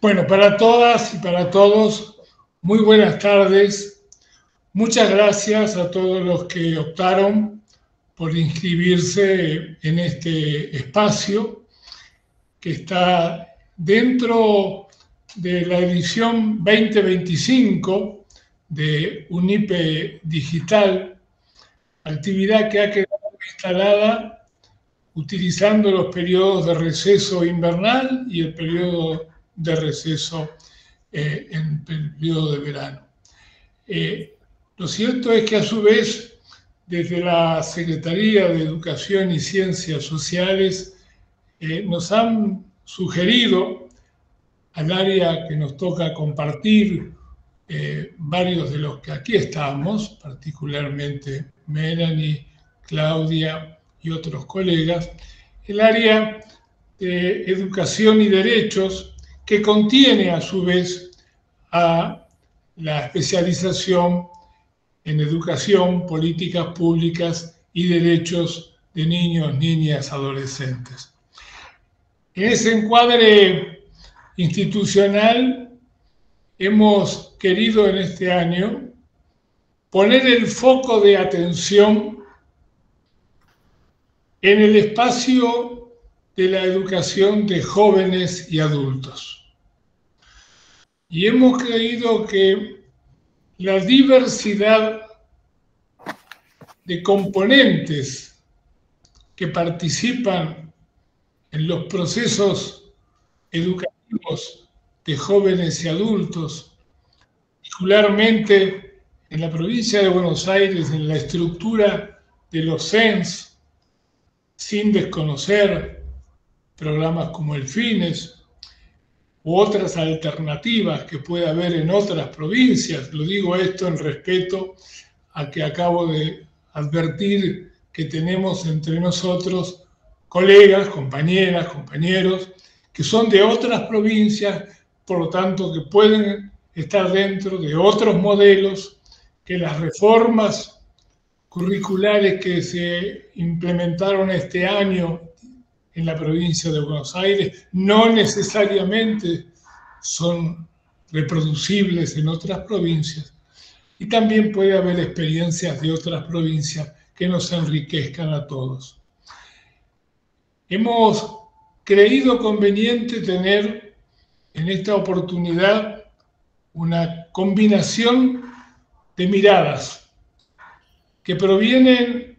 Bueno, para todas y para todos, muy buenas tardes. Muchas gracias a todos los que optaron por inscribirse en este espacio que está dentro de la edición 2025 de UNIPE Digital, actividad que ha quedado instalada utilizando los periodos de receso invernal y el periodo de receso en el periodo de verano. Lo cierto es que a su vez, desde la Secretaría de Educación y Ciencias Sociales, nos han sugerido al área que nos toca compartir, varios de los que aquí estamos, particularmente Melanie, Claudia y otros colegas, el área de Educación y Derechos, que contiene a su vez a la especialización en Educación, Políticas Públicas y Derechos de Niños, Niñas, Adolescentes. En ese encuadre institucional hemos querido en este año poner el foco de atención en el espacio de la educación de jóvenes y adultos. Y hemos creído que la diversidad de componentes que participan en los procesos educativos de jóvenes y adultos, particularmente en la provincia de Buenos Aires, en la estructura de los CENS, sin desconocer programas como el FINES u otras alternativas que puede haber en otras provincias. Lo digo esto en respeto a que acabo de advertir que tenemos entre nosotros colegas, compañeras, compañeros, que son de otras provincias, por lo tanto que pueden estar dentro de otros modelos, que las reformas curriculares que se implementaron este año en la provincia de Buenos Aires no necesariamente son reproducibles en otras provincias, y también puede haber experiencias de otras provincias que nos enriquezcan a todos. Hemos creído conveniente tener en esta oportunidad una combinación de miradas que provienen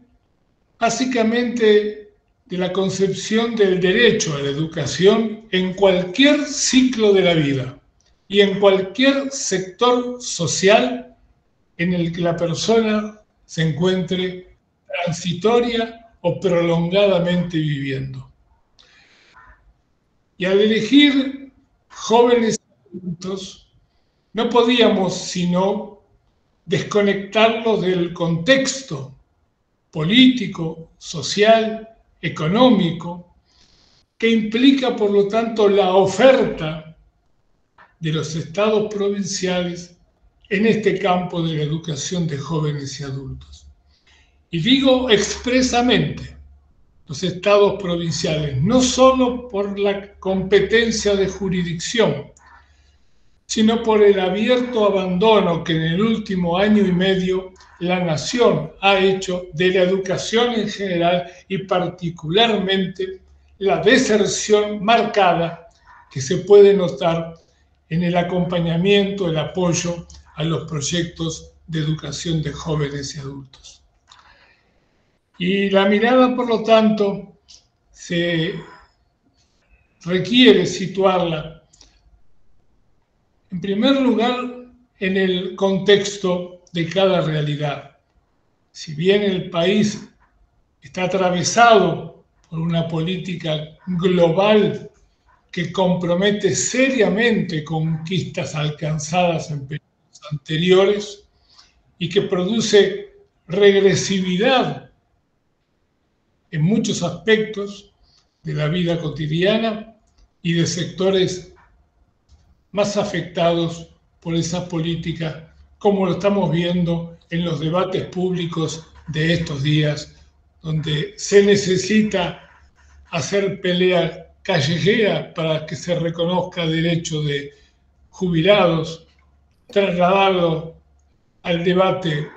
básicamente de la concepción del derecho a la educación en cualquier ciclo de la vida y en cualquier sector social en el que la persona se encuentre transitoria o prolongadamente viviendo. Y al elegir jóvenes adultos, no podíamos sino desconectarlos del contexto político, social, económico, que implica, por lo tanto, la oferta de los estados provinciales en este campo de la educación de jóvenes y adultos. Y digo expresamente los estados provinciales, no solo por la competencia de jurisdicción, sino por el abierto abandono que en el último año y medio la nación ha hecho de la educación en general y particularmente la deserción marcada que se puede notar en el acompañamiento, el apoyo a los proyectos de educación de jóvenes y adultos. Y la mirada, por lo tanto, se requiere situarla, en primer lugar, en el contexto de cada realidad. Si bien el país está atravesado por una política global que compromete seriamente conquistas alcanzadas en periodos anteriores y que produce regresividad en muchos aspectos de la vida cotidiana y de sectores más afectados por esa política, como lo estamos viendo en los debates públicos de estos días, donde se necesita hacer pelea callejera para que se reconozca derecho de jubilados, trasladarlo al debate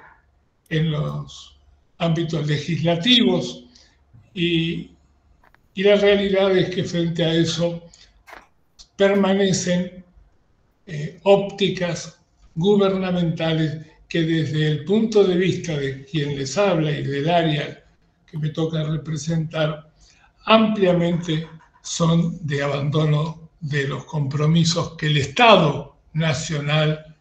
en los ámbitos legislativos y la realidad es que frente a eso permanecen ópticas gubernamentales que desde el punto de vista de quien les habla y del área que me toca representar, ampliamente son de abandono de los compromisos que el Estado nacional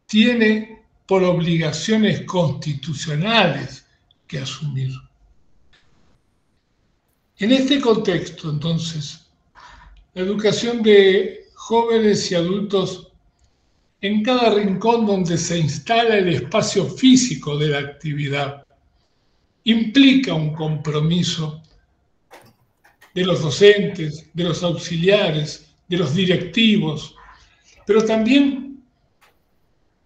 tiene por obligaciones constitucionales que asumir. En este contexto, entonces, la educación de jóvenes y adultos en cada rincón donde se instala el espacio físico de la actividad implica un compromiso de los docentes, de los auxiliares, de los directivos, pero también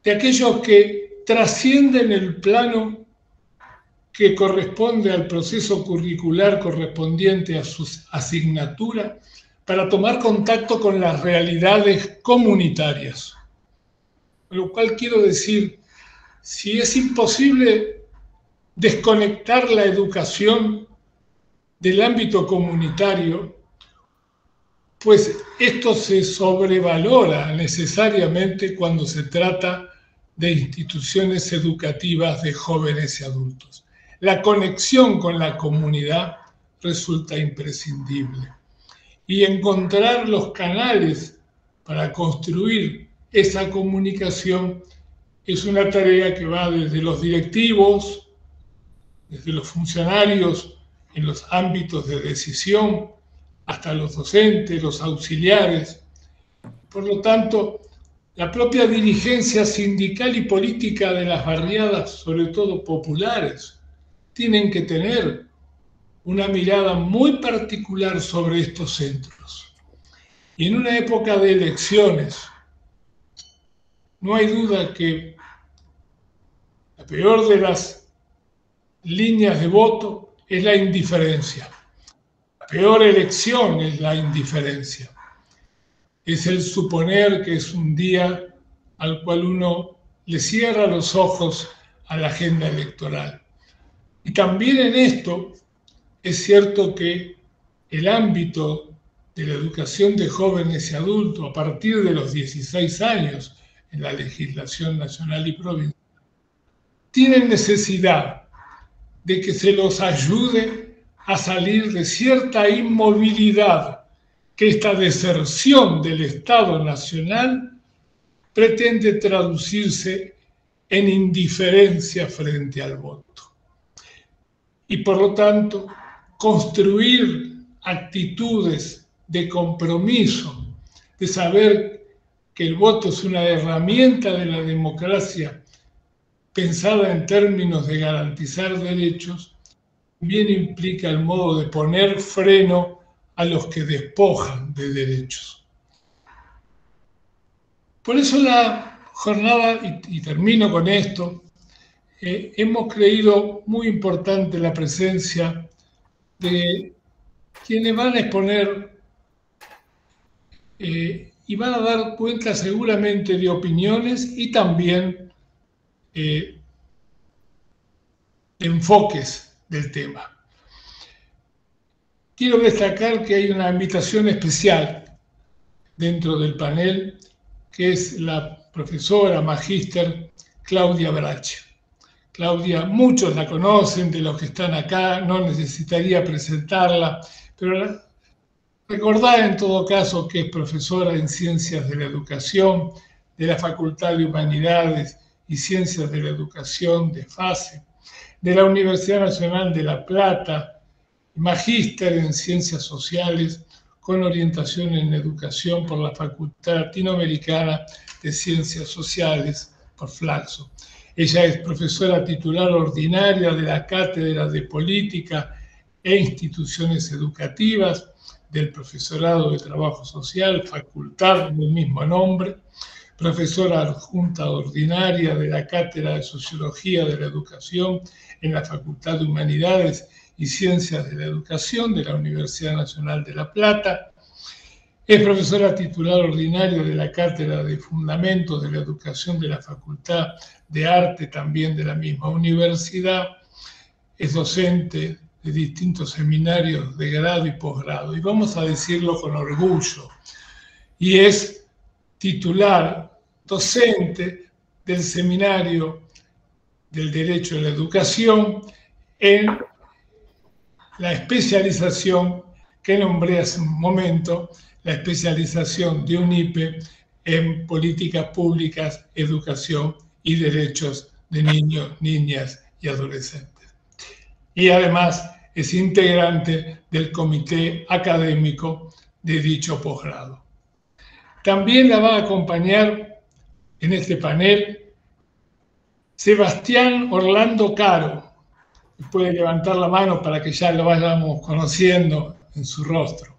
de aquellos que trascienden el plano que corresponde al proceso curricular correspondiente a su asignatura para tomar contacto con las realidades comunitarias. Con lo cual quiero decir, si es imposible desconectar la educación del ámbito comunitario, pues esto se sobrevalora necesariamente cuando se trata de instituciones educativas de jóvenes y adultos. La conexión con la comunidad resulta imprescindible. Y encontrar los canales para construir esa comunicación es una tarea que va desde los directivos, desde los funcionarios en los ámbitos de decisión, hasta los docentes, los auxiliares. Por lo tanto, la propia dirigencia sindical y política de las barriadas, sobre todo populares, tienen que tener una mirada muy particular sobre estos centros. Y en una época de elecciones, no hay duda que la peor de las líneas de voto es la indiferencia. La peor elección es la indiferencia. Es el suponer que es un día al cual uno le cierra los ojos a la agenda electoral. Y también en esto es cierto que el ámbito de la educación de jóvenes y adultos a partir de los 16 años en la legislación nacional y provincial tienen necesidad de que se los ayude a salir de cierta inmovilidad que esta deserción del Estado nacional pretende traducirse en indiferencia frente al voto. Y por lo tanto, construir actitudes de compromiso, de saber que el voto es una herramienta de la democracia pensada en términos de garantizar derechos, también implica el modo de poner freno a los que despojan de derechos. Por eso la jornada, y termino con esto, hemos creído muy importante la presencia de quienes van a exponer y van a dar cuenta seguramente de opiniones y también de enfoques del tema. Quiero destacar que hay una invitación especial dentro del panel, que es la profesora magíster Claudia Brache. Claudia, muchos la conocen de los que están acá, no necesitaría presentarla, pero recordar en todo caso que es profesora en Ciencias de la Educación de la Facultad de Humanidades y Ciencias de la Educación de FASE, de la Universidad Nacional de La Plata, magíster en Ciencias Sociales con orientación en Educación por la Facultad Latinoamericana de Ciencias Sociales, por Flaxo. Ella es profesora titular ordinaria de la Cátedra de Política e Instituciones Educativas del Profesorado de Trabajo Social, facultad del mismo nombre, profesora adjunta ordinaria de la Cátedra de Sociología de la Educación en la Facultad de Humanidades y Ciencias de la Educación de la Universidad Nacional de La Plata, Es profesora titular ordinaria de la Cátedra de Fundamentos de la Educación de la Facultad de Arte, también de la misma universidad. Es docente de distintos seminarios de grado y posgrado. Y vamos a decirlo con orgullo. Y es titular, docente del Seminario del Derecho a la Educación en la especialización que nombré hace un momento, la especialización de UNIPE en políticas públicas, educación y derechos de niños, niñas y adolescentes. Y además es integrante del comité académico de dicho posgrado. También la va a acompañar en este panel Sebastián Orlando Caro. Puede levantar la mano para que ya lo vayamos conociendo en su rostro.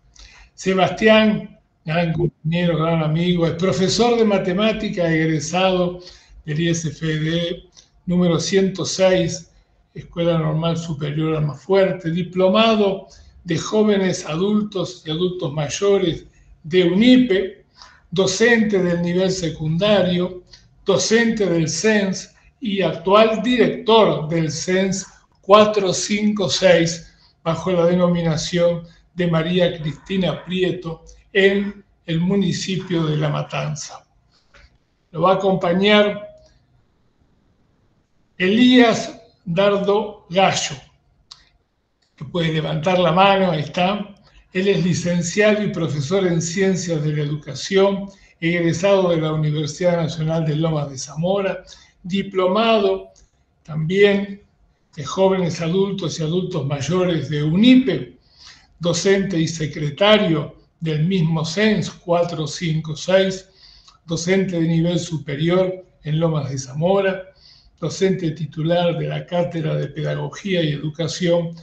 Sebastián, gran compañero, gran amigo, es profesor de matemática egresado del ISFD número 106, Escuela Normal Superior Almafuerte, diplomado de jóvenes adultos y adultos mayores de UNIPE, docente del nivel secundario, docente del CENS y actual director del CENS 456 bajo la denominación de María Cristina Prieto en el municipio de La Matanza. Lo va a acompañar Elías Dardo Gallo, que puede levantar la mano, ahí está. Él es licenciado y profesor en Ciencias de la Educación, egresado de la Universidad Nacional de Lomas de Zamora, diplomado también de jóvenes adultos y adultos mayores de UNIPE, docente y secretario del mismo CENS 456, docente de nivel superior en Lomas de Zamora, docente titular de la Cátedra de Pedagogía y Educación de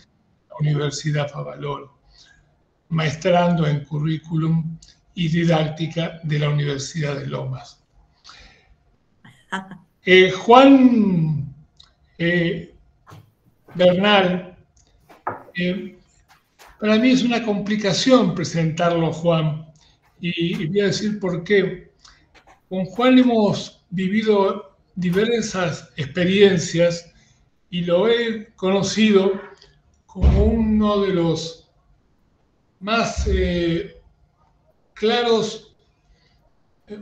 la Universidad Favaloro, maestrando en currículum y didáctica de la Universidad de Lomas. Juan Bernal, para mí es una complicación presentarlo, Juan, y voy a decir por qué. Con Juan hemos vivido diversas experiencias y lo he conocido como uno de los más claros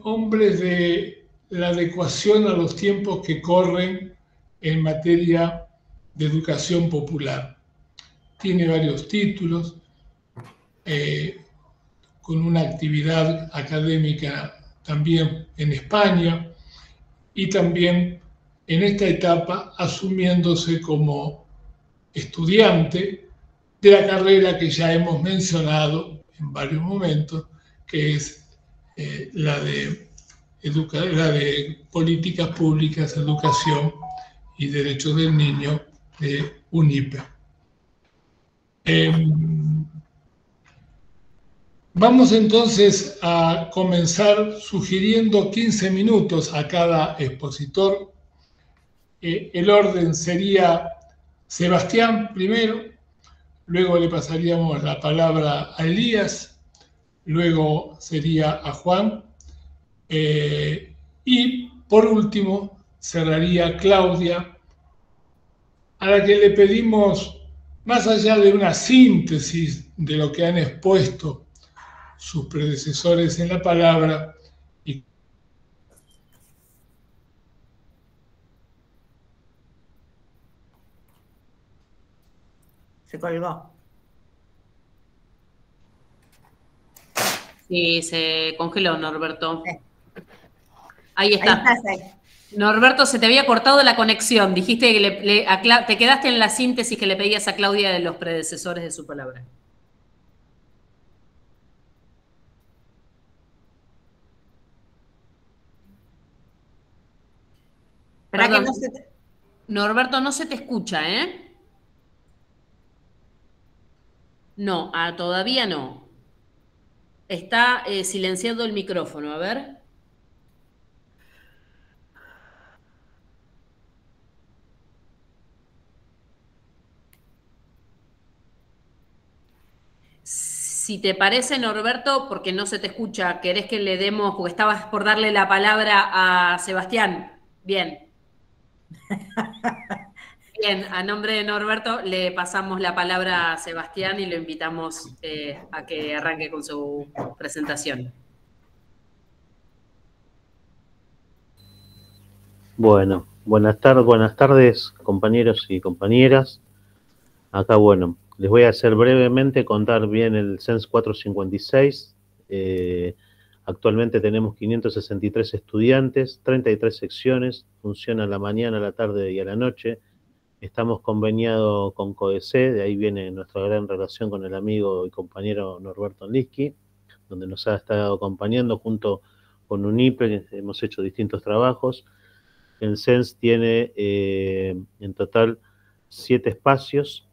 hombres de la adecuación a los tiempos que corren en materia de educación popular. Tiene varios títulos, con una actividad académica también en España y también en esta etapa asumiéndose como estudiante de la carrera que ya hemos mencionado en varios momentos, que es la de Políticas Públicas, Educación y Derechos del Niño de UNIPE. Vamos entonces a comenzar sugiriendo 15 minutos a cada expositor. El orden sería Sebastián primero, luego le pasaríamos la palabra a Elías, luego sería a Juan, y por último cerraría Claudia, a la que le pedimos, más allá de una síntesis de lo que han expuesto sus predecesores en la palabra, y se colgó. Sí, se congeló, Norberto. Sí. Ahí está. Ahí está. Norberto, se te había cortado la conexión. Dijiste que te quedaste en la síntesis que le pedías a Claudia de los predecesores de su palabra. Perdón. Que no se te... Norberto, no se te escucha, ¿eh? No, todavía no. Está silenciado el micrófono, a ver. Si te parece, Norberto, porque no se te escucha, ¿querés que le demos, porque estabas por darle la palabra a Sebastián? Bien. Bien, a nombre de Norberto le pasamos la palabra a Sebastián y lo invitamos a que arranque con su presentación. Bueno, buenas tardes, compañeros y compañeras. Acá, bueno, les voy a hacer brevemente contar bien el CENS 456. Actualmente tenemos 563 estudiantes, 33 secciones, funciona a la mañana, a la tarde y a la noche. Estamos conveniados con CODECE, de ahí viene nuestra gran relación con el amigo y compañero Norberto Onlisky, donde nos ha estado acompañando junto con UNIPE, hemos hecho distintos trabajos. El CENS tiene en total 7 espacios,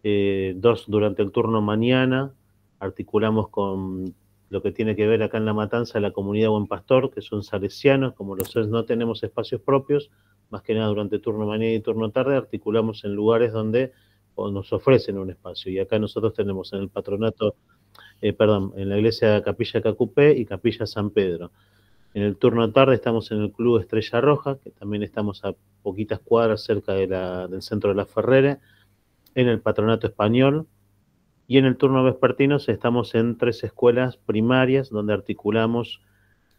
2 durante el turno mañana, articulamos con lo que tiene que ver acá en La Matanza, la comunidad Buen Pastor, que son salesianos, como los CENS no tenemos espacios propios, más que nada durante turno mañana y turno tarde, articulamos en lugares donde nos ofrecen un espacio, y acá nosotros tenemos en el patronato, en la iglesia Capilla Cacupé y Capilla San Pedro. En el turno tarde estamos en el Club Estrella Roja, que también estamos a poquitas cuadras cerca del centro de La Ferrere, en el Patronato Español, y en el turno vespertino estamos en 3 escuelas primarias donde articulamos,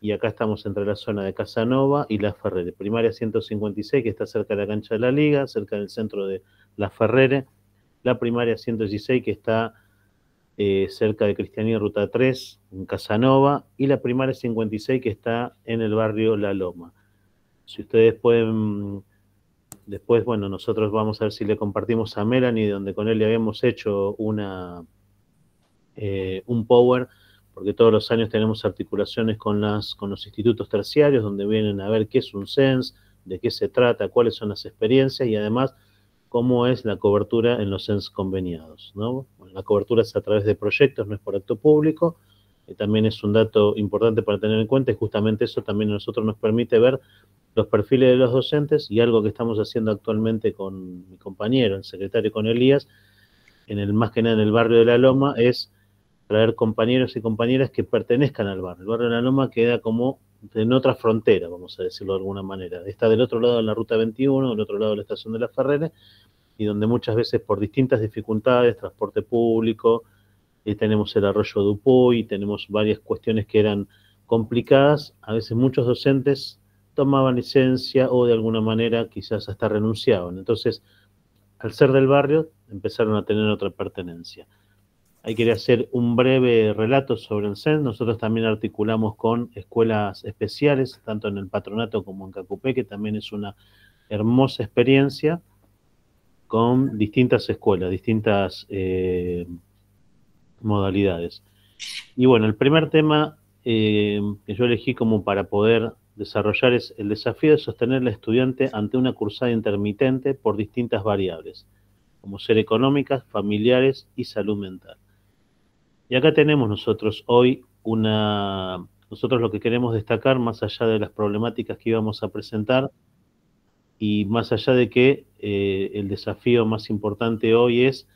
y acá estamos entre la zona de Casanova y La Ferrere. Primaria 156, que está cerca de la cancha de la Liga, cerca del centro de La Ferrere. La primaria 116, que está cerca de Cristianía Ruta 3, en Casanova, y la primaria 56, que está en el barrio La Loma. Si ustedes pueden, después, bueno, nosotros vamos a ver si le compartimos a Melanie, donde con él le habíamos hecho un power, porque todos los años tenemos articulaciones con los institutos terciarios, donde vienen a ver qué es un CENS, de qué se trata, cuáles son las experiencias, y además cómo es la cobertura en los CENS conveniados, ¿no? Bueno, la cobertura es a través de proyectos, no es por acto público, también es un dato importante para tener en cuenta, y justamente eso también a nosotros nos permite ver los perfiles de los docentes, y algo que estamos haciendo actualmente con mi compañero, el secretario, con Elías, más que nada en el barrio de La Loma, es traer compañeros y compañeras que pertenezcan al barrio. El barrio de La Loma queda como en otra frontera, vamos a decirlo de alguna manera. Está del otro lado de la Ruta 21, del otro lado de la estación de La Ferrere, y donde muchas veces por distintas dificultades, transporte público, tenemos el arroyo Dupuy, tenemos varias cuestiones que eran complicadas, a veces muchos docentes tomaban licencia o de alguna manera quizás hasta renunciaban. Entonces, al ser del barrio, empezaron a tener otra pertenencia. Ahí quería hacer un breve relato sobre el CENS. Nosotros también articulamos con escuelas especiales, tanto en el patronato como en Cacupé, que también es una hermosa experiencia, con distintas escuelas, distintas modalidades. Y bueno, el primer tema que yo elegí como para poder desarrollar es el desafío de sostener al estudiante ante una cursada intermitente por distintas variables, como ser económicas, familiares y salud mental. Y acá tenemos nosotros hoy nosotros lo que queremos destacar, más allá de las problemáticas que íbamos a presentar, y más allá de que el desafío más importante hoy es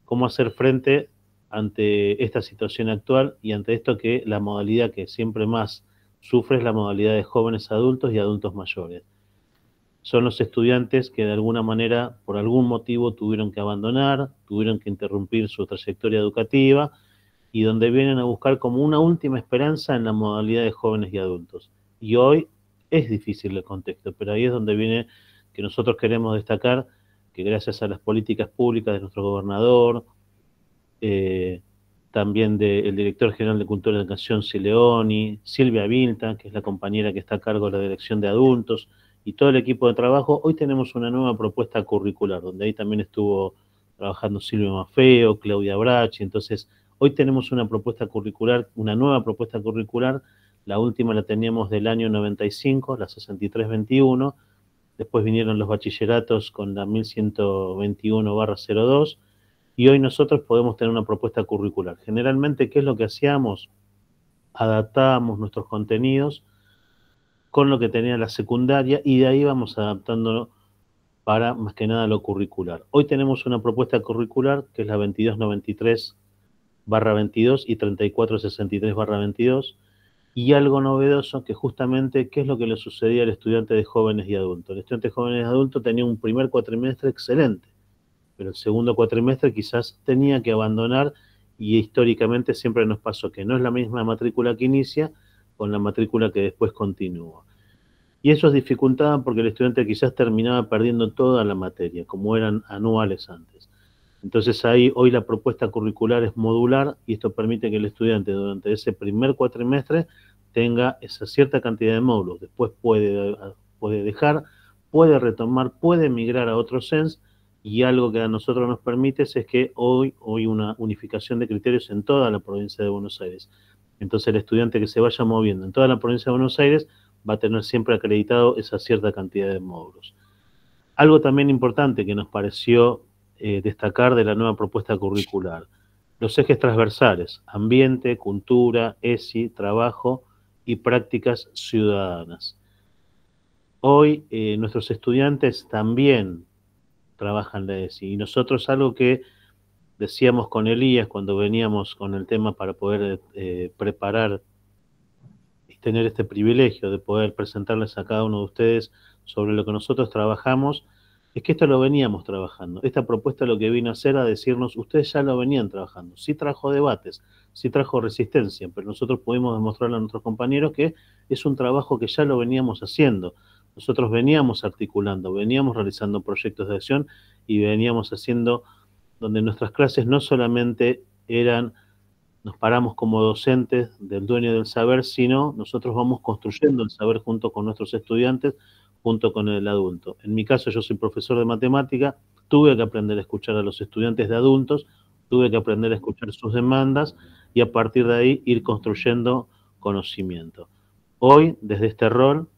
cómo hacer frente ante esta situación actual y ante esto, que la modalidad que siempre más sufre es la modalidad de jóvenes adultos y adultos mayores. Son los estudiantes que de alguna manera, por algún motivo, tuvieron que abandonar, tuvieron que interrumpir su trayectoria educativa, y donde vienen a buscar como una última esperanza en la modalidad de jóvenes y adultos. Y hoy es difícil el contexto, pero ahí es donde viene que nosotros queremos destacar que gracias a las políticas públicas de nuestro gobernador, también del director general de Cultura y Educación, Sileoni, Silvia Vilta, que es la compañera que está a cargo de la dirección de adultos, y todo el equipo de trabajo, hoy tenemos una nueva propuesta curricular, donde ahí también estuvo trabajando Silvia Maffeo, Claudia Bracci. Entonces hoy tenemos una propuesta curricular, una nueva propuesta curricular. La última la teníamos del año 95, la 6321, después vinieron los bachilleratos con la 1121/02, y hoy nosotros podemos tener una propuesta curricular. Generalmente, ¿qué es lo que hacíamos? Adaptábamos nuestros contenidos con lo que tenía la secundaria, y de ahí vamos adaptándolo para más que nada lo curricular. Hoy tenemos una propuesta curricular que es la 2293/02, 3463-22 y 3463-22. Y algo novedoso que justamente, ¿qué es lo que le sucedía al estudiante de jóvenes y adultos? El estudiante de jóvenes y adultos tenía un primer cuatrimestre excelente, pero el segundo cuatrimestre quizás tenía que abandonar, y históricamente siempre nos pasó que no es la misma matrícula que inicia con la matrícula que después continúa. Y eso es dificultaba porque el estudiante quizás terminaba perdiendo toda la materia, como eran anuales antes. Entonces ahí hoy la propuesta curricular es modular, y esto permite que el estudiante durante ese primer cuatrimestre tenga esa cierta cantidad de módulos. Después puede dejar, puede retomar, puede migrar a otro SENS, y algo que a nosotros nos permite es que hoy una unificación de criterios en toda la provincia de Buenos Aires. Entonces el estudiante que se vaya moviendo en toda la provincia de Buenos Aires va a tener siempre acreditado esa cierta cantidad de módulos. Algo también importante que nos pareció destacar de la nueva propuesta curricular: los ejes transversales: ambiente, cultura, ESI, trabajo y prácticas ciudadanas. Hoy nuestros estudiantes también trabajan la ESI, y nosotros, algo que decíamos con Elías cuando veníamos con el tema para poder preparar y tener este privilegio de poder presentarles a cada uno de ustedes sobre lo que nosotros trabajamos, es que esto lo veníamos trabajando. Esta propuesta lo que vino a hacer a decirnos, ustedes ya lo venían trabajando. Sí trajo debates, sí trajo resistencia, pero nosotros pudimos demostrarle a nuestros compañeros que es un trabajo que ya lo veníamos haciendo. Nosotros veníamos articulando, veníamos realizando proyectos de acción, y veníamos haciendo donde nuestras clases no solamente eran, nos paramos como docentes del dueño del saber, sino nosotros vamos construyendo el saber junto con nuestros estudiantes, junto con el adulto. En mi caso, yo soy profesor de matemática, tuve que aprender a escuchar a los estudiantes de adultos, tuve que aprender a escuchar sus demandas, y a partir de ahí ir construyendo conocimiento. Hoy, desde este rol,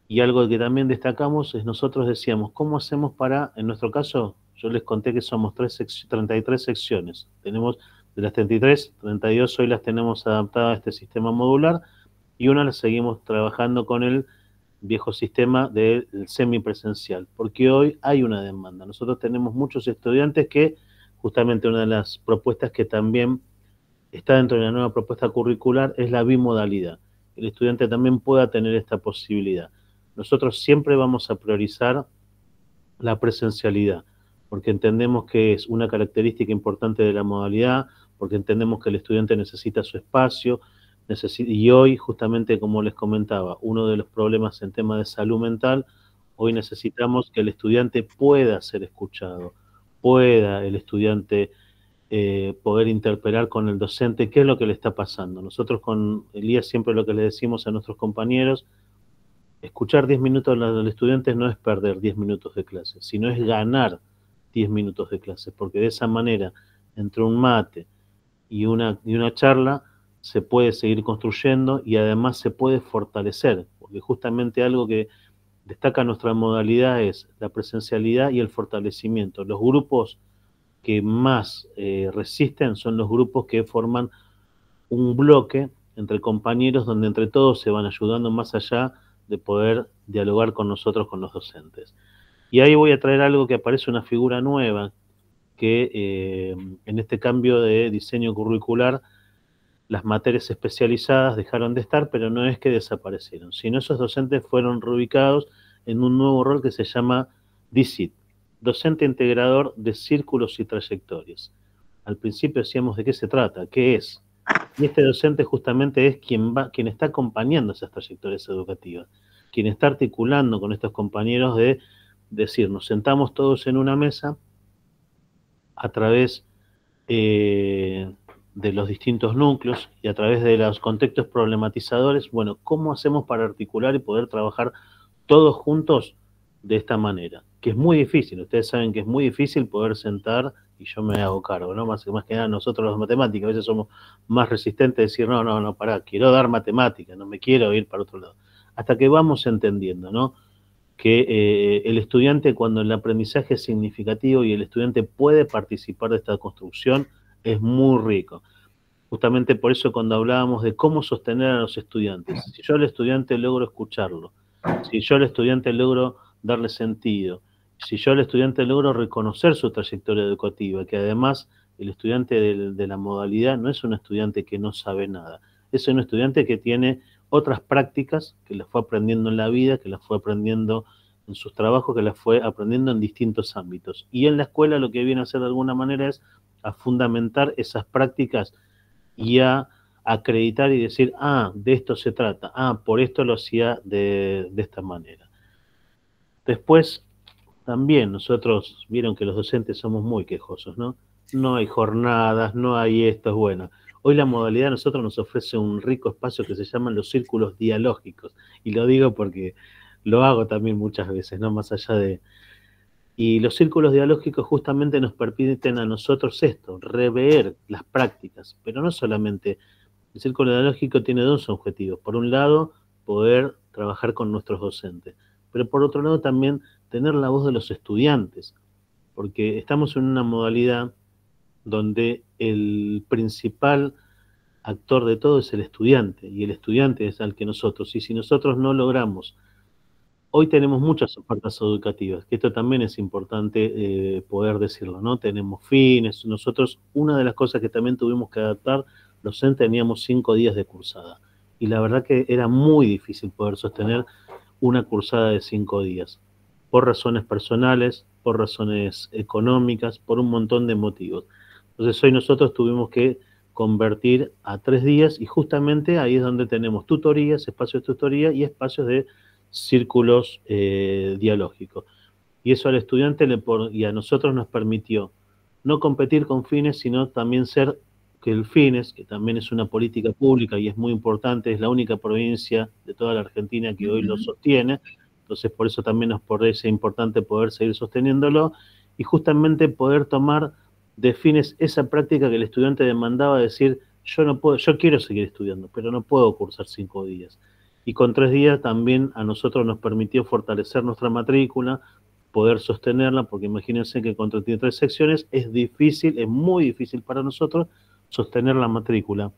y algo que también destacamos es, nosotros decíamos, ¿cómo hacemos para, en nuestro caso, yo les conté que somos 33 secciones, tenemos de las 33, 32 hoy las tenemos adaptadas a este sistema modular, y una la seguimos trabajando con el viejo sistema del semipresencial, porque hoy hay una demanda. Nosotros tenemos muchos estudiantes que, justamente una de las propuestas que también está dentro de la nueva propuesta curricular es la bimodalidad. El estudiante también pueda tener esta posibilidad. Nosotros siempre vamos a priorizar la presencialidad, porque entendemos que es una característica importante de la modalidad, porque entendemos que el estudiante necesita su espacio, y hoy, justamente como les comentaba, uno de los problemas en tema de salud mental, hoy necesitamos que el estudiante pueda ser escuchado, pueda el estudiante poder interpelar con el docente qué es lo que le está pasando. Nosotros con Elías siempre lo que le decimos a nuestros compañeros: escuchar 10 minutos al estudiante no es perder 10 minutos de clase, sino es ganar 10 minutos de clase, porque de esa manera, entre un mate y una charla, se puede seguir construyendo, y además se puede fortalecer, porque justamente algo que destaca nuestra modalidad es la presencialidad y el fortalecimiento. Los grupos que más resisten son los grupos que forman un bloque entre compañeros, donde entre todos se van ayudando, más allá de poder dialogar con nosotros, con los docentes. Y ahí voy a traer algo que aparece, una figura nueva, que en este cambio de diseño curricular, las materias especializadas dejaron de estar, pero no es que desaparecieron, sino esos docentes fueron reubicados en un nuevo rol que se llama DICIT, Docente Integrador de Círculos y Trayectorias. Al principio decíamos de qué se trata, qué es. Y este docente justamente es quien está acompañando esas trayectorias educativas, quien está articulando con estos compañeros de decir, nos sentamos todos en una mesa a través de los distintos núcleos y a través de los contextos problematizadores, bueno, ¿cómo hacemos para articular y poder trabajar todos juntos de esta manera? Que es muy difícil, ustedes saben que es muy difícil poder sentar, y yo me hago cargo, ¿no? Más que nada nosotros los matemáticos, a veces somos más resistentes a decir, no, pará, quiero dar matemática, no me quiero ir para otro lado. Hasta que vamos entendiendo, ¿no? Que el estudiante, cuando el aprendizaje es significativo y el estudiante puede participar de esta construcción, es muy rico. Justamente por eso, cuando hablábamos de cómo sostener a los estudiantes, si yo al estudiante logro escucharlo, si yo al estudiante logro darle sentido, si yo al estudiante logro reconocer su trayectoria educativa, que además el estudiante de la modalidad no es un estudiante que no sabe nada, es un estudiante que tiene otras prácticas, que las fue aprendiendo en la vida, que las fue aprendiendo en sus trabajos, que las fue aprendiendo en distintos ámbitos. Y en la escuela lo que viene a hacer de alguna manera es a fundamentar esas prácticas y a acreditar y decir, ah, de esto se trata, ah, por esto lo hacía de esta manera. Después, también nosotros, vieron que los docentes somos muy quejosos, ¿no? No hay jornadas, no hay esto, bueno. Hoy la modalidad a nosotros nos ofrece un rico espacio que se llaman los círculos dialógicos. Y lo digo porque lo hago también muchas veces, ¿no? Más allá de... Y los círculos dialógicos justamente nos permiten a nosotros esto, rever las prácticas. Pero no solamente... El círculo dialógico tiene dos objetivos. Por un lado, poder trabajar con nuestros docentes. Pero por otro lado también tener la voz de los estudiantes. Porque estamos en una modalidad donde el principal actor de todo es el estudiante, y el estudiante es al que nosotros, y si nosotros no logramos, hoy tenemos muchas ofertas educativas, que esto también es importante poder decirlo, ¿no? Tenemos fines, nosotros, una de las cosas que también tuvimos que adaptar, los CEN teníamos 5 días de cursada, y la verdad que era muy difícil poder sostener una cursada de 5 días, por razones personales, por razones económicas, por un montón de motivos. Entonces hoy nosotros tuvimos que convertir a 3 días y justamente ahí es donde tenemos tutorías, espacios de tutoría y espacios de círculos dialógicos. Y eso al estudiante y a nosotros nos permitió no competir con fines, sino también ser que el FINES, que también es una política pública y es muy importante, es la única provincia de toda la Argentina que hoy lo sostiene, entonces por eso también nos parece importante poder seguir sosteniéndolo y justamente poder tomar de FINES esa práctica que el estudiante demandaba, decir, yo no puedo, yo quiero seguir estudiando, pero no puedo cursar 5 días. Y con 3 días también a nosotros nos permitió fortalecer nuestra matrícula, poder sostenerla, porque imagínense que con 33 secciones es difícil, es muy difícil para nosotros sostener la matrícula.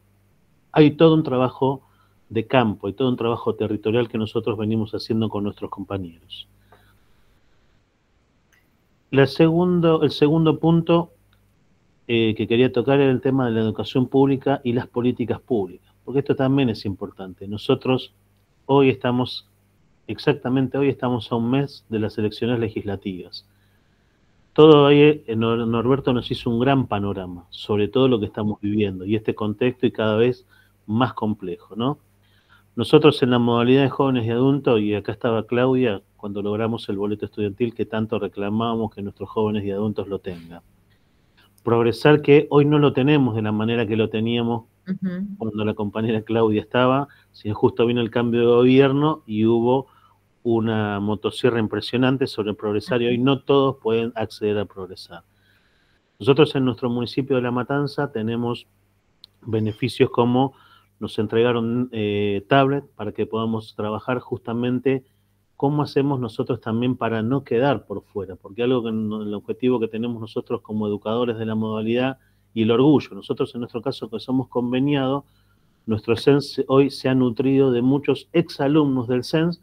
Hay todo un trabajo de campo, hay todo un trabajo territorial que nosotros venimos haciendo con nuestros compañeros. El segundo punto que quería tocar era el tema de la educación pública y las políticas públicas, porque esto también es importante. Nosotros hoy estamos a un mes de las elecciones legislativas. Todo ahí, Norberto nos hizo un gran panorama sobre todo lo que estamos viviendo y este contexto y cada vez más complejo, ¿no? Nosotros en la modalidad de jóvenes y adultos, y acá estaba Claudia, cuando logramos el boleto estudiantil que tanto reclamábamos que nuestros jóvenes y adultos lo tengan. Progresar que hoy no lo tenemos de la manera que lo teníamos cuando la compañera Claudia estaba, sino justo vino el cambio de gobierno y hubo una motosierra impresionante sobre Progresar y hoy no todos pueden acceder a Progresar. Nosotros en nuestro municipio de La Matanza tenemos beneficios como nos entregaron tablet para que podamos trabajar justamente cómo hacemos nosotros también para no quedar por fuera, porque algo que el objetivo que tenemos nosotros como educadores de la modalidad y el orgullo, nosotros en nuestro caso que somos conveniados, nuestro CENS hoy se ha nutrido de muchos exalumnos del CENS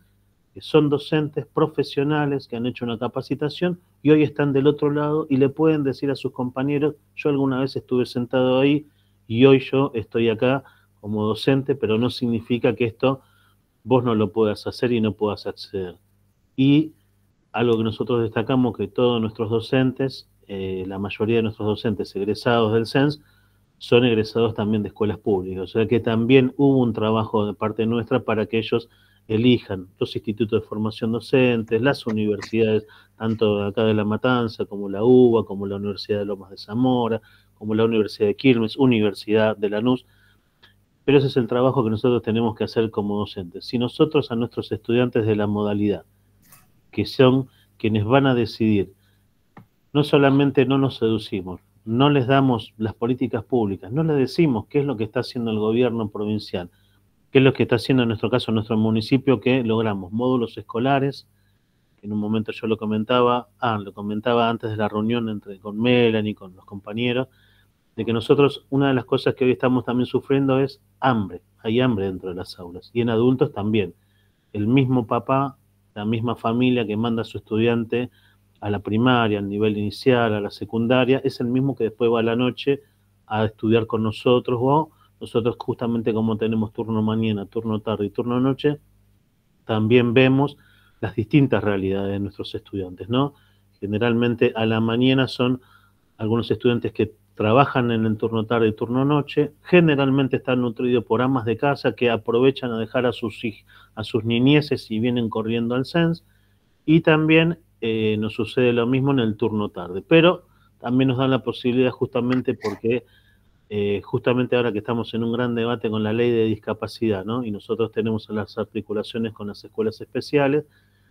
que son docentes profesionales que han hecho una capacitación y hoy están del otro lado y le pueden decir a sus compañeros, yo alguna vez estuve sentado ahí y hoy yo estoy acá como docente, pero no significa que esto vos no lo puedas hacer y no puedas acceder. Y algo que nosotros destacamos que todos nuestros docentes, la mayoría de nuestros docentes egresados del CENS, son egresados también de escuelas públicas, o sea que también hubo un trabajo de parte nuestra para que ellos elijan los institutos de formación docentes, las universidades, tanto acá de La Matanza, como la UBA, como la Universidad de Lomas de Zamora, como la Universidad de Quilmes, Universidad de Lanús, pero ese es el trabajo que nosotros tenemos que hacer como docentes. Si nosotros a nuestros estudiantes de la modalidad, que son quienes van a decidir, no solamente no nos seducimos, no les damos las políticas públicas, no les decimos qué es lo que está haciendo el gobierno provincial, qué es lo que está haciendo en nuestro caso nuestro municipio, que logramos módulos escolares, que en un momento yo lo comentaba antes de la reunión con Melanie y con los compañeros, de que nosotros, una de las cosas que hoy estamos también sufriendo es hambre, hay hambre dentro de las aulas, y en adultos también. El mismo papá, la misma familia que manda a su estudiante a la primaria, al nivel inicial, a la secundaria, es el mismo que después va a la noche a estudiar con nosotros, o nosotros justamente como tenemos turno mañana, turno tarde y turno noche, también vemos las distintas realidades de nuestros estudiantes, ¿no? Generalmente a la mañana son algunos estudiantes que trabajan en el turno tarde y turno noche, generalmente están nutridos por amas de casa que aprovechan a dejar a sus niñeces y vienen corriendo al CENS, y también nos sucede lo mismo en el turno tarde, pero también nos dan la posibilidad justamente porque justamente ahora que estamos en un gran debate con la ley de discapacidad, ¿no? Y nosotros tenemos las articulaciones con las escuelas especiales,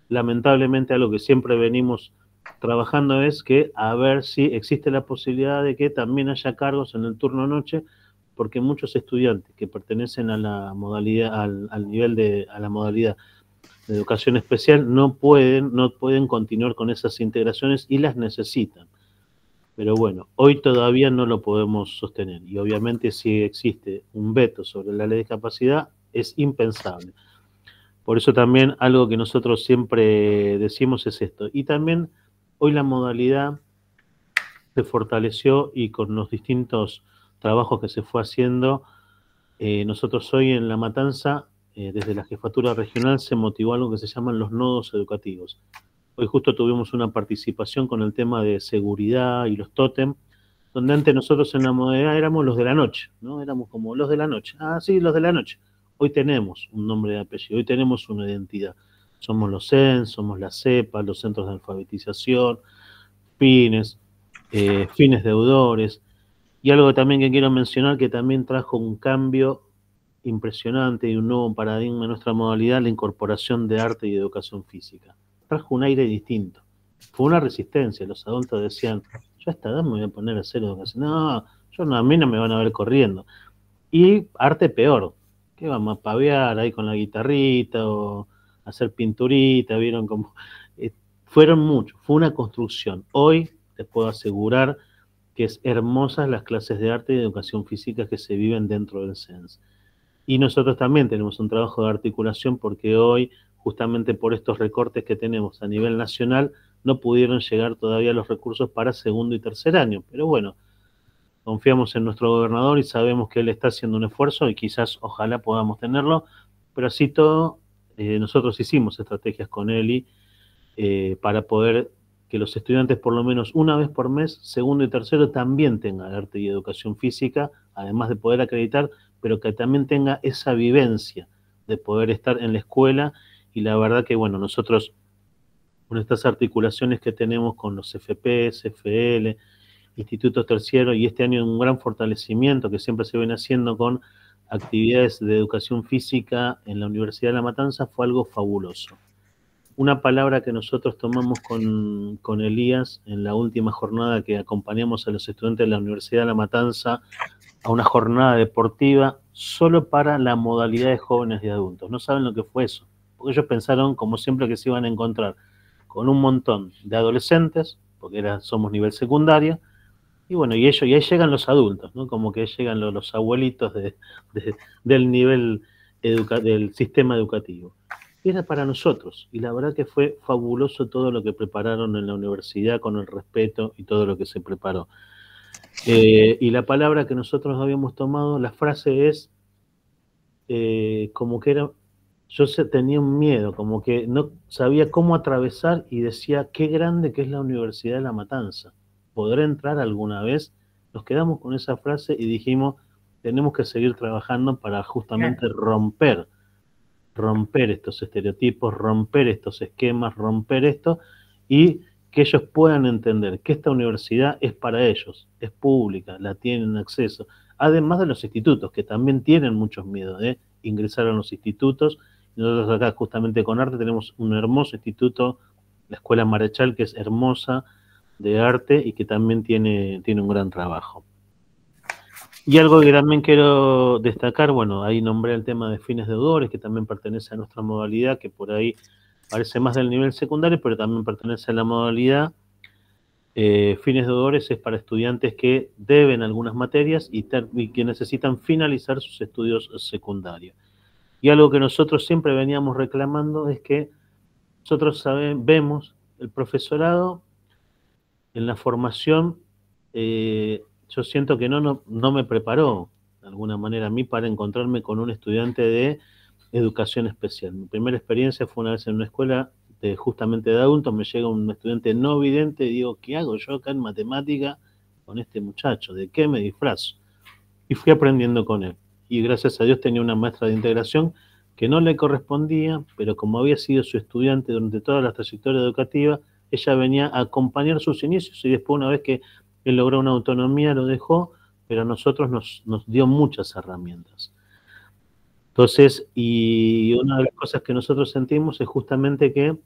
lamentablemente algo que siempre venimos trabajando es que a ver si existe la posibilidad de que también haya cargos en el turno noche, porque muchos estudiantes que pertenecen a la modalidad, a la modalidad de educación especial no pueden continuar con esas integraciones y las necesitan. Pero bueno, hoy todavía no lo podemos sostener, y obviamente si existe un veto sobre la ley de discapacidad es impensable. Por eso también algo que nosotros siempre decimos es esto. Y también hoy la modalidad se fortaleció, y con los distintos trabajos que se fue haciendo, nosotros hoy en La Matanza, desde la jefatura regional, se motivó algo que se llaman los nodos educativos. Hoy justo tuvimos una participación con el tema de seguridad y los tótem, donde antes nosotros en la modalidad éramos los de la noche, ¿no? Éramos como los de la noche. Ah, sí, los de la noche. Hoy tenemos un nombre de apellido, hoy tenemos una identidad. Somos los CENS, somos la CEPA, los centros de alfabetización, fines deudores. Y algo también que quiero mencionar, que también trajo un cambio impresionante y un nuevo paradigma en nuestra modalidad, la incorporación de arte y educación física. Trajo un aire distinto. Fue una resistencia. Los adultos decían, yo a esta edad me voy a poner a hacer educación. No, a mí no me van a ver corriendo. Y arte peor. ¿Qué vamos a pavear ahí con la guitarrita o hacer pinturita? ¿Vieron cómo? Fueron muchos. Fue una construcción. Hoy les puedo asegurar que es hermosas las clases de arte y de educación física que se viven dentro del CENS. Y nosotros también tenemos un trabajo de articulación, porque hoy, justamente por estos recortes que tenemos a nivel nacional, no pudieron llegar todavía los recursos para segundo y tercer año. Pero bueno, confiamos en nuestro gobernador y sabemos que él está haciendo un esfuerzo y quizás, ojalá podamos tenerlo, pero así todo, nosotros hicimos estrategias con Eli para poder que los estudiantes por lo menos una vez por mes, segundo y tercero, también tengan arte y educación física, además de poder acreditar, pero que también tenga esa vivencia de poder estar en la escuela. Y la verdad que, bueno, nosotros con estas articulaciones que tenemos con los FP, CFL, institutos terciarios, y este año un gran fortalecimiento que siempre se viene haciendo con actividades de educación física en la Universidad de La Matanza, fue algo fabuloso. Una palabra que nosotros tomamos con Elías en la última jornada que acompañamos a los estudiantes de la Universidad de La Matanza a una jornada deportiva solo para la modalidad de jóvenes y adultos. No saben lo que fue eso, porque ellos pensaron, como siempre, que se iban a encontrar con un montón de adolescentes, porque somos nivel secundaria, y bueno, y ahí llegan los adultos, ¿no? Como que llegan los abuelitos del nivel del sistema educativo. Era para nosotros, y la verdad que fue fabuloso todo lo que prepararon en la universidad, con el respeto y todo lo que se preparó. Y la palabra que nosotros habíamos tomado, la frase es como que era, yo tenía un miedo, como que no sabía cómo atravesar, y decía, qué grande que es la Universidad de La Matanza, ¿podré entrar alguna vez? Nos quedamos con esa frase y dijimos, tenemos que seguir trabajando para justamente romper estos estereotipos, romper estos esquemas, romper esto, y que ellos puedan entender que esta universidad es para ellos, es pública, la tienen acceso, además de los institutos, que también tienen muchos miedos de ingresar a los institutos. Nosotros acá justamente con arte tenemos un hermoso instituto, la Escuela Marechal, que es hermosa, de arte, y que también tiene un gran trabajo. Y algo que también quiero destacar, bueno, ahí nombré el tema de fines deudores, que también pertenece a nuestra modalidad, que por ahí parece más del nivel secundario, pero también pertenece a la modalidad. Fines deudores es para estudiantes que deben algunas materias y que necesitan finalizar sus estudios secundarios. Y algo que nosotros siempre veníamos reclamando es que nosotros vemos el profesorado en la formación, yo siento que no me preparó, de alguna manera, a mí para encontrarme con un estudiante de educación especial. Mi primera experiencia fue una vez en una escuela justamente de adultos, me llega un estudiante no vidente y digo, ¿qué hago yo acá en matemática con este muchacho? ¿De qué me disfrazo? Y fui aprendiendo con él. Y gracias a Dios tenía una maestra de integración que no le correspondía, pero como había sido su estudiante durante toda la trayectoria educativa, ella venía a acompañar sus inicios y después, una vez que él logró una autonomía, lo dejó, pero a nosotros nos dio muchas herramientas. Entonces, y una de las cosas que nosotros sentimos es justamente que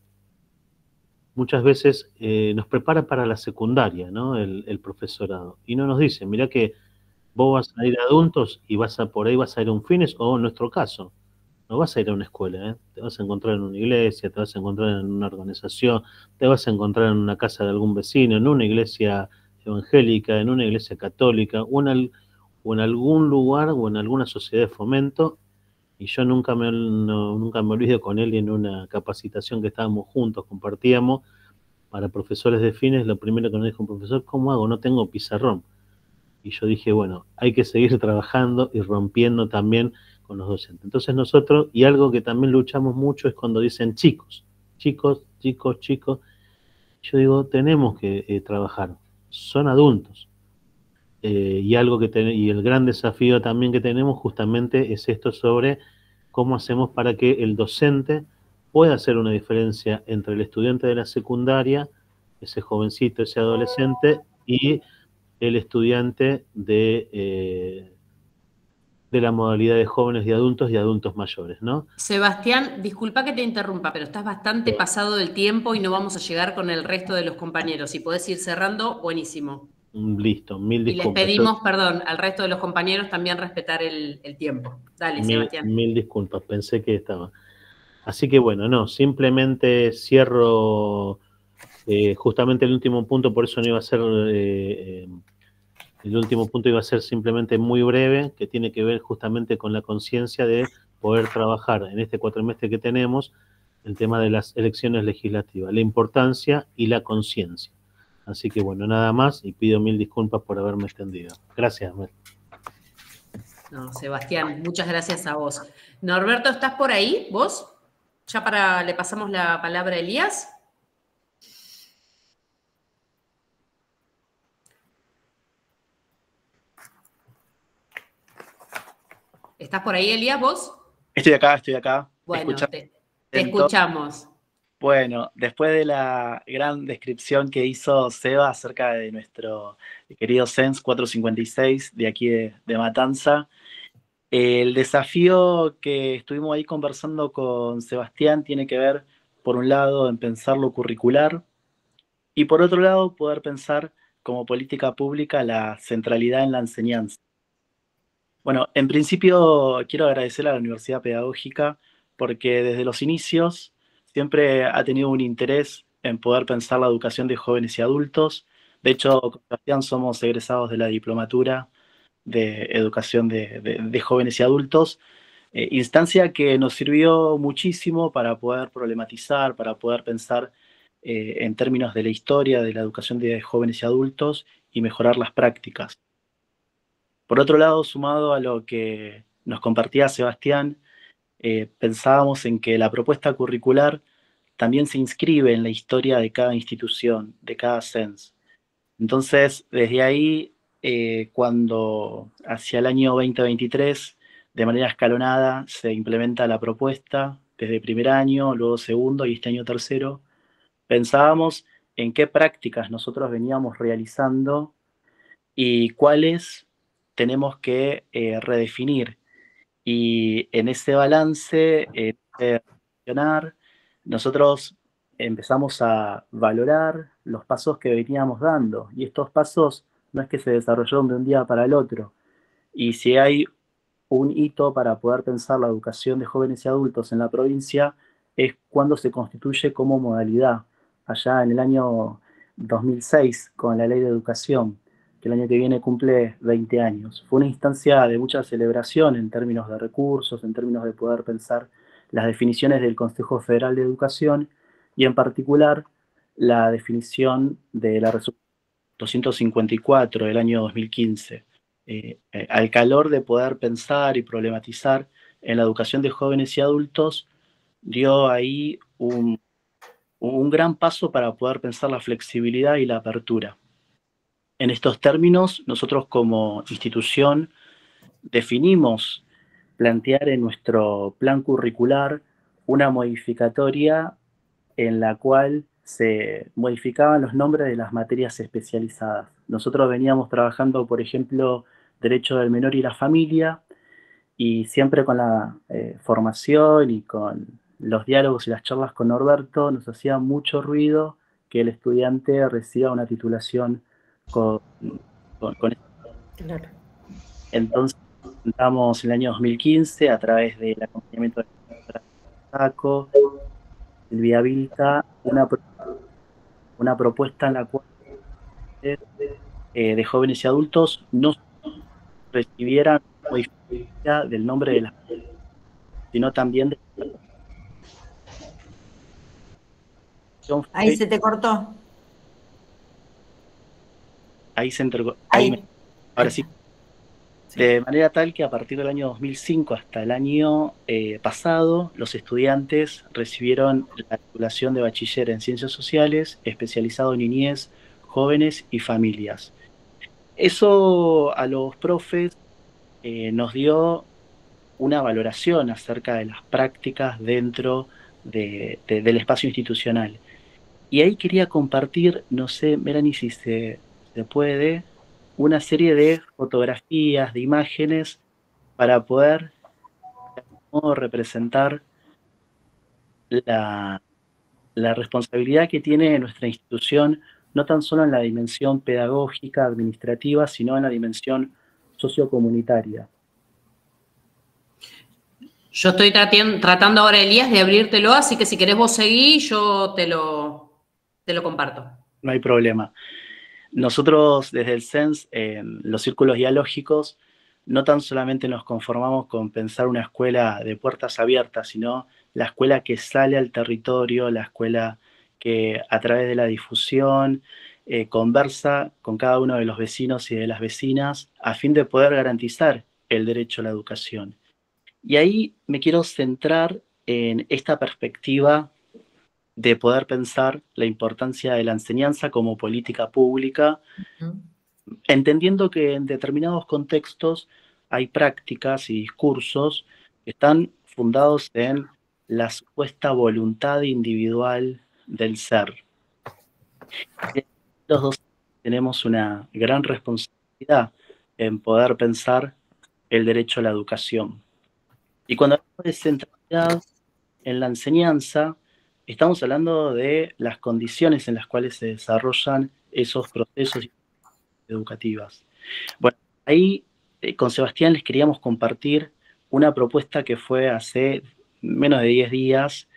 muchas veces nos prepara para la secundaria, ¿no? El profesorado. Y no nos dice, mirá que vos vas a ir a adultos y por ahí vas a ir a un fines, o en nuestro caso, no vas a ir a una escuela, ¿eh? Te vas a encontrar en una iglesia, te vas a encontrar en una organización, te vas a encontrar en una casa de algún vecino, en una iglesia evangélica, en una iglesia católica, o en algún lugar o en alguna sociedad de fomento. Y yo nunca me olvido con él, y en una capacitación que estábamos juntos, compartíamos para profesores de fines, lo primero que nos dijo un profesor, ¿cómo hago? No tengo pizarrón. Y yo dije, bueno, hay que seguir trabajando y rompiendo también con los docentes. Entonces nosotros, y algo que también luchamos mucho es cuando dicen chicos, chicos, chicos, chicos. Yo digo, tenemos que trabajar, son adultos. Y y el gran desafío también que tenemos justamente es esto sobre cómo hacemos para que el docente pueda hacer una diferencia entre el estudiante de la secundaria, ese jovencito, ese adolescente, y el estudiante de la modalidad de jóvenes y adultos mayores, ¿no? Sebastián, disculpa que te interrumpa, pero estás bastante pasado del tiempo y no vamos a llegar con el resto de los compañeros. Si podés ir cerrando, buenísimo. Listo, mil Y les disculpas. pedimos, perdón, al resto de los compañeros también respetar el tiempo. Dale, Sebastián. Mil disculpas, pensé que estaba. Así que bueno, no, simplemente cierro justamente el último punto, por eso no iba a ser, el último punto iba a ser simplemente muy breve, que tiene que ver justamente con la conciencia de poder trabajar en este cuatrimestre que tenemos el tema de las elecciones legislativas, la importancia y la conciencia. Así que bueno, nada más, y pido mil disculpas por haberme extendido. Gracias, Mel. No, Sebastián, muchas gracias a vos. Norberto, ¿estás por ahí? ¿Vos? Ya le pasamos la palabra a Elías. ¿Estás por ahí, Elías, vos? Estoy acá. Bueno, te escuchamos. Bueno, después de la gran descripción que hizo Seba acerca de nuestro querido CENS 456 de aquí de Matanza, el desafío que estuvimos ahí conversando con Sebastián tiene que ver, por un lado, en pensar lo curricular y por otro lado, poder pensar como política pública la centralidad en la enseñanza. Bueno, en principio quiero agradecer a la Universidad Pedagógica porque desde los inicios siempre ha tenido un interés en poder pensar la educación de jóvenes y adultos. De hecho, con Sebastián somos egresados de la diplomatura de educación de jóvenes y adultos, instancia que nos sirvió muchísimo para poder problematizar, para poder pensar en términos de la historia de la educación de jóvenes y adultos y mejorar las prácticas. Por otro lado, sumado a lo que nos compartía Sebastián, pensábamos en que la propuesta curricular también se inscribe en la historia de cada institución, de cada CENS. Entonces, desde ahí, cuando hacia el año 2023, de manera escalonada, se implementa la propuesta, desde primer año, luego segundo y este año tercero, pensábamos en qué prácticas nosotros veníamos realizando y cuáles tenemos que redefinir. Y en ese balance, nosotros empezamos a valorar los pasos que veníamos dando. Y estos pasos no es que se desarrollaron de un día para el otro. Y si hay un hito para poder pensar la educación de jóvenes y adultos en la provincia, es cuando se constituye como modalidad, allá en el año 2006, con la Ley de Educación, que el año que viene cumple 20 años. Fue una instancia de mucha celebración en términos de recursos, en términos de poder pensar las definiciones del Consejo Federal de Educación y en particular la definición de la resolución 254 del año 2015, al calor de poder pensar y problematizar en la educación de jóvenes y adultos, dio ahí un gran paso para poder pensar la flexibilidad y la apertura. En estos términos, nosotros como institución definimos plantear en nuestro plan curricular una modificatoria en la cual se modificaban los nombres de las materias especializadas. Nosotros veníamos trabajando, por ejemplo, Derecho del Menor y la Familia, y siempre con la formación y con los diálogos y las charlas con Norberto nos hacía mucho ruido que el estudiante reciba una titulación con Claro. Entonces, presentamos en el año 2015 a través del acompañamiento de SACO, Silvia Vilca, una propuesta en la cual de jóvenes y adultos no recibieran modificación del nombre de las, sino también de Ahí se te cortó. ahí se entregó, Ahí. ahora sí. De manera tal que a partir del año 2005 hasta el año pasado, los estudiantes recibieron la titulación de bachiller en Ciencias Sociales, especializado en niñez, jóvenes y familias. Eso a los profes nos dio una valoración acerca de las prácticas dentro del espacio institucional. Y ahí quería compartir, no sé, Melanie, si se puede, una serie de fotografías, de imágenes, para poder representar la responsabilidad que tiene nuestra institución, no tan solo en la dimensión pedagógica, administrativa, sino en la dimensión sociocomunitaria. Yo estoy tratando ahora, Elías, de abrírtelo, así que si querés vos seguir, yo te lo comparto. No hay problema. Nosotros desde el CENS, en los círculos dialógicos, no tan solamente nos conformamos con pensar una escuela de puertas abiertas, sino la escuela que sale al territorio, la escuela que a través de la difusión conversa con cada uno de los vecinos y de las vecinas a fin de poder garantizar el derecho a la educación. Y ahí me quiero centrar en esta perspectiva de poder pensar la importancia de la enseñanza como política pública, entendiendo que en determinados contextos hay prácticas y discursos que están fundados en la supuesta voluntad individual del ser. Los dos tenemos una gran responsabilidad en poder pensar el derecho a la educación. Y cuando hablamos de centralidad en la enseñanza, estamos hablando de las condiciones en las cuales se desarrollan esos procesos educativos. Bueno, ahí con Sebastián les queríamos compartir una propuesta que fue hace menos de 10 días,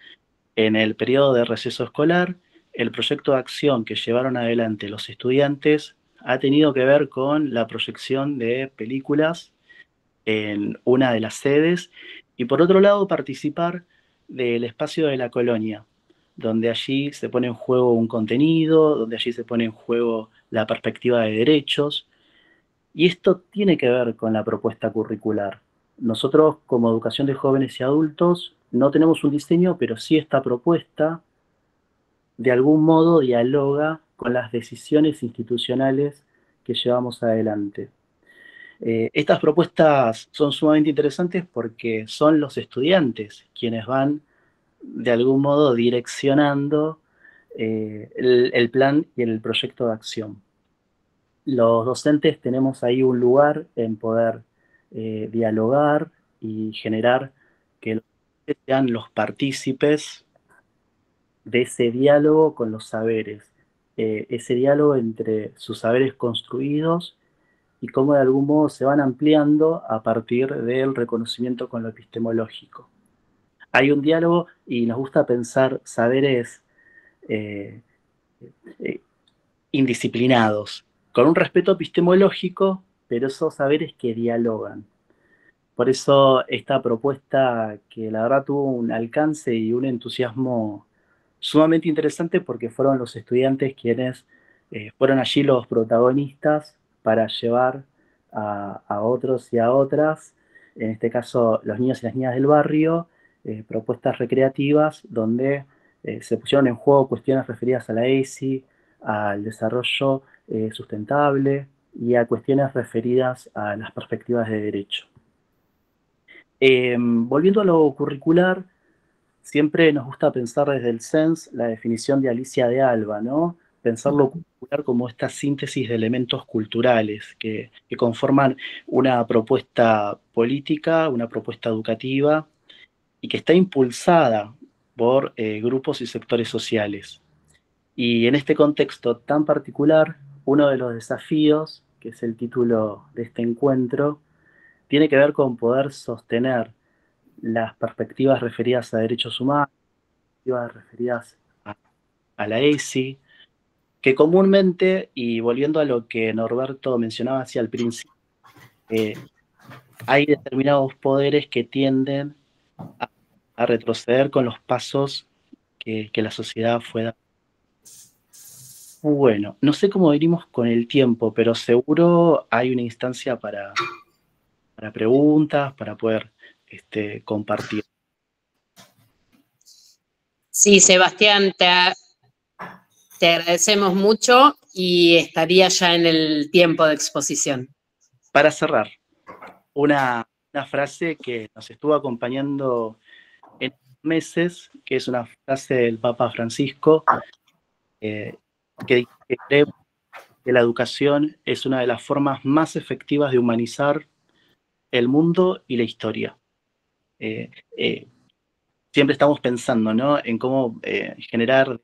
en el periodo de receso escolar. El proyecto de acción que llevaron adelante los estudiantes ha tenido que ver con la proyección de películas en una de las sedes, y por otro lado participar del espacio de la colonia, donde allí se pone en juego un contenido, donde allí se pone en juego la perspectiva de derechos, y esto tiene que ver con la propuesta curricular. Nosotros, como Educación de Jóvenes y Adultos, no tenemos un diseño, pero sí esta propuesta de algún modo dialoga con las decisiones institucionales que llevamos adelante. Estas propuestas son sumamente interesantes porque son los estudiantes quienes van de algún modo direccionando el plan y el proyecto de acción. Los docentes tenemos ahí un lugar en poder dialogar y generar que los docentes sean los partícipes de ese diálogo con los saberes, ese diálogo entre sus saberes construidos y cómo de algún modo se van ampliando a partir del reconocimiento con lo epistemológico. Hay un diálogo y nos gusta pensar saberes indisciplinados, con un respeto epistemológico, pero esos saberes que dialogan. Por eso esta propuesta, que la verdad tuvo un alcance y un entusiasmo sumamente interesante, porque fueron los estudiantes quienes fueron allí los protagonistas para llevar a otros y a otras, en este caso los niños y las niñas del barrio, propuestas recreativas donde se pusieron en juego cuestiones referidas a la ESI, al desarrollo sustentable y a cuestiones referidas a las perspectivas de derecho. Volviendo a lo curricular, siempre nos gusta pensar desde el SENS la definición de Alicia de Alba, ¿no? Pensar lo curricular como esta síntesis de elementos culturales que conforman una propuesta política, una propuesta educativa y que está impulsada por grupos y sectores sociales. Y en este contexto tan particular, uno de los desafíos, que es el título de este encuentro, tiene que ver con poder sostener las perspectivas referidas a derechos humanos, perspectivas referidas a la ESI, que comúnmente, y volviendo a lo que Norberto mencionaba hacia el principio, hay determinados poderes que tienden a retroceder con los pasos que la sociedad fue dando. Bueno, no sé cómo venimos con el tiempo, pero seguro hay una instancia para preguntas, para poder compartir. Sí, Sebastián, te agradecemos mucho y estaría ya en el tiempo de exposición. Para cerrar, una frase que nos estuvo acompañando en meses, que es una frase del Papa Francisco, que dice que cree que la educación es una de las formas más efectivas de humanizar el mundo y la historia. Siempre estamos pensando, ¿no?, en cómo generar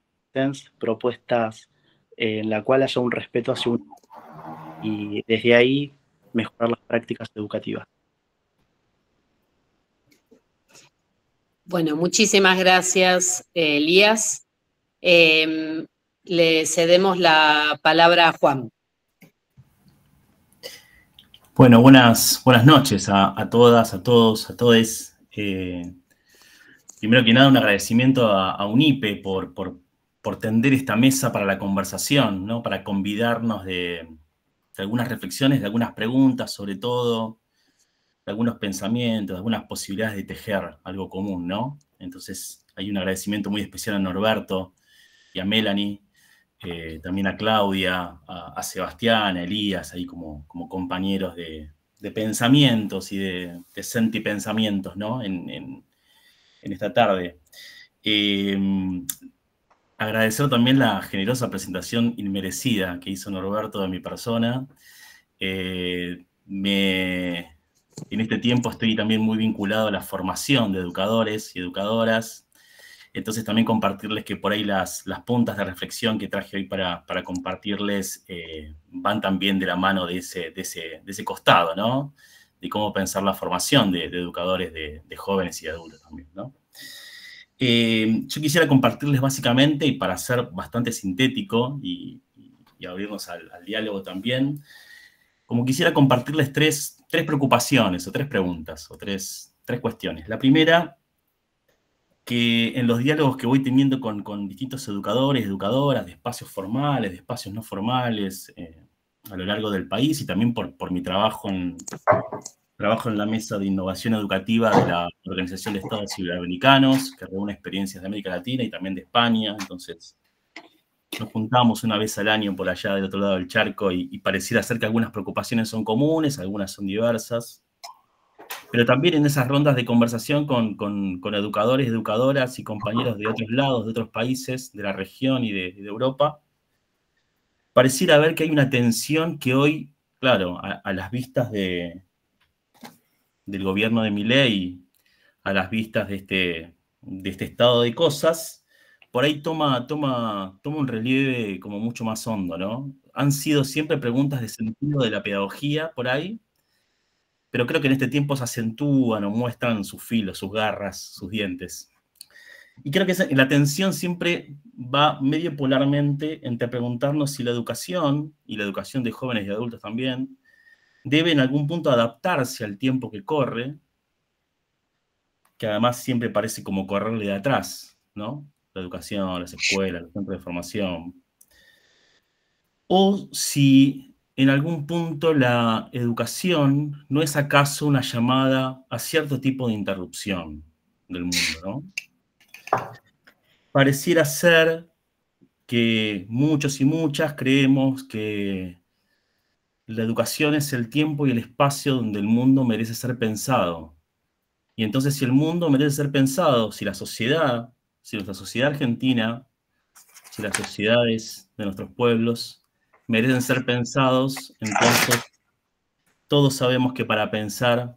propuestas en la cual haya un respeto hacia uno y desde ahí mejorar las prácticas educativas. Bueno, muchísimas gracias, Elías. Le cedemos la palabra a Juan. Bueno, buenas noches a todas, a todos, a todes. Primero que nada, un agradecimiento a UNIPE por tender esta mesa para la conversación, ¿no? Para convidarnos de algunas reflexiones, de algunas preguntas, sobre todo, de algunos pensamientos, de algunas posibilidades de tejer algo común, ¿no? Entonces, hay un agradecimiento muy especial a Norberto y a Melanie, también a Claudia, a Sebastián, a Elías, ahí como compañeros de pensamientos y de sentipensamientos, ¿no? En esta tarde. Agradecer también la generosa presentación inmerecida que hizo Norberto de mi persona. En este tiempo estoy también muy vinculado a la formación de educadores y educadoras. Entonces también compartirles que por ahí las puntas de reflexión que traje hoy para compartirles van también de la mano de ese costado, ¿no? De cómo pensar la formación de educadores, de jóvenes y de adultos también, ¿no? Yo quisiera compartirles básicamente, y para ser bastante sintético y abrirnos al diálogo también, como quisiera compartirles tres preocupaciones o tres preguntas o tres cuestiones. La primera, que en los diálogos que voy teniendo con distintos educadores, educadoras, de espacios formales, de espacios no formales, a lo largo del país, y también por mi trabajo en la Mesa de Innovación Educativa de la Organización de Estados Iberoamericanos, que reúne experiencias de América Latina y también de España. Entonces, nos juntamos una vez al año por allá del otro lado del charco y pareciera ser que algunas preocupaciones son comunes, algunas son diversas. Pero también en esas rondas de conversación con educadores, educadoras y compañeros de otros lados, de otros países, de la región y de Europa, pareciera ver que hay una tensión que hoy, claro, a las vistas del gobierno de Milei, a las vistas de este estado de cosas, por ahí toma un relieve como mucho más hondo, ¿no? Han sido siempre preguntas de sentido de la pedagogía por ahí, pero creo que en este tiempo se acentúan o muestran sus filos, sus garras, sus dientes. Y creo que la tensión siempre va medio polarmente entre preguntarnos si la educación, y la educación de jóvenes y adultos también, debe en algún punto adaptarse al tiempo que corre, que además siempre parece como correrle de atrás, ¿no? La educación, las escuelas, los centros de formación. o si en algún punto la educación no es acaso una llamada a cierto tipo de interrupción del mundo, ¿no? Pareciera ser que muchos y muchas creemos que la educación es el tiempo y el espacio donde el mundo merece ser pensado. Y entonces, si el mundo merece ser pensado, si la sociedad, si nuestra sociedad argentina, si las sociedades de nuestros pueblos merecen ser pensados, entonces todos sabemos que para pensar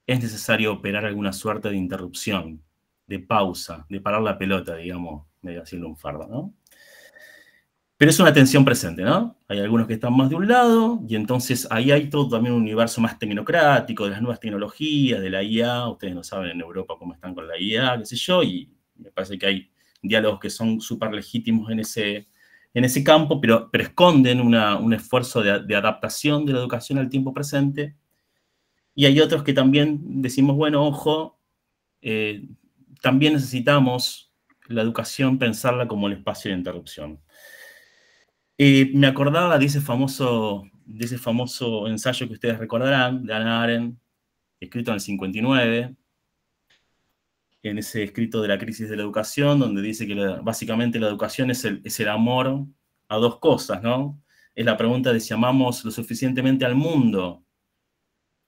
es necesario operar alguna suerte de interrupción, de pausa, de parar la pelota, digamos, medio haciendo un fardo, ¿no? Pero es una tensión presente, ¿no? Hay algunos que están más de un lado, y entonces ahí hay todo también un universo más tecnocrático, de las nuevas tecnologías, de la IA. Ustedes no saben en Europa cómo están con la IA, qué sé yo, y me parece que hay diálogos que son súper legítimos en ese campo, pero esconden un esfuerzo de adaptación de la educación al tiempo presente. Y hay otros que también decimos, bueno, ojo, también necesitamos la educación pensarla como el espacio de interrupción. Me acordaba de ese famoso ensayo que ustedes recordarán, de Hannah Arendt, escrito en el 59, en ese escrito de la crisis de la educación, donde dice que básicamente la educación es el amor a dos cosas, ¿no? Es la pregunta de si amamos lo suficientemente al mundo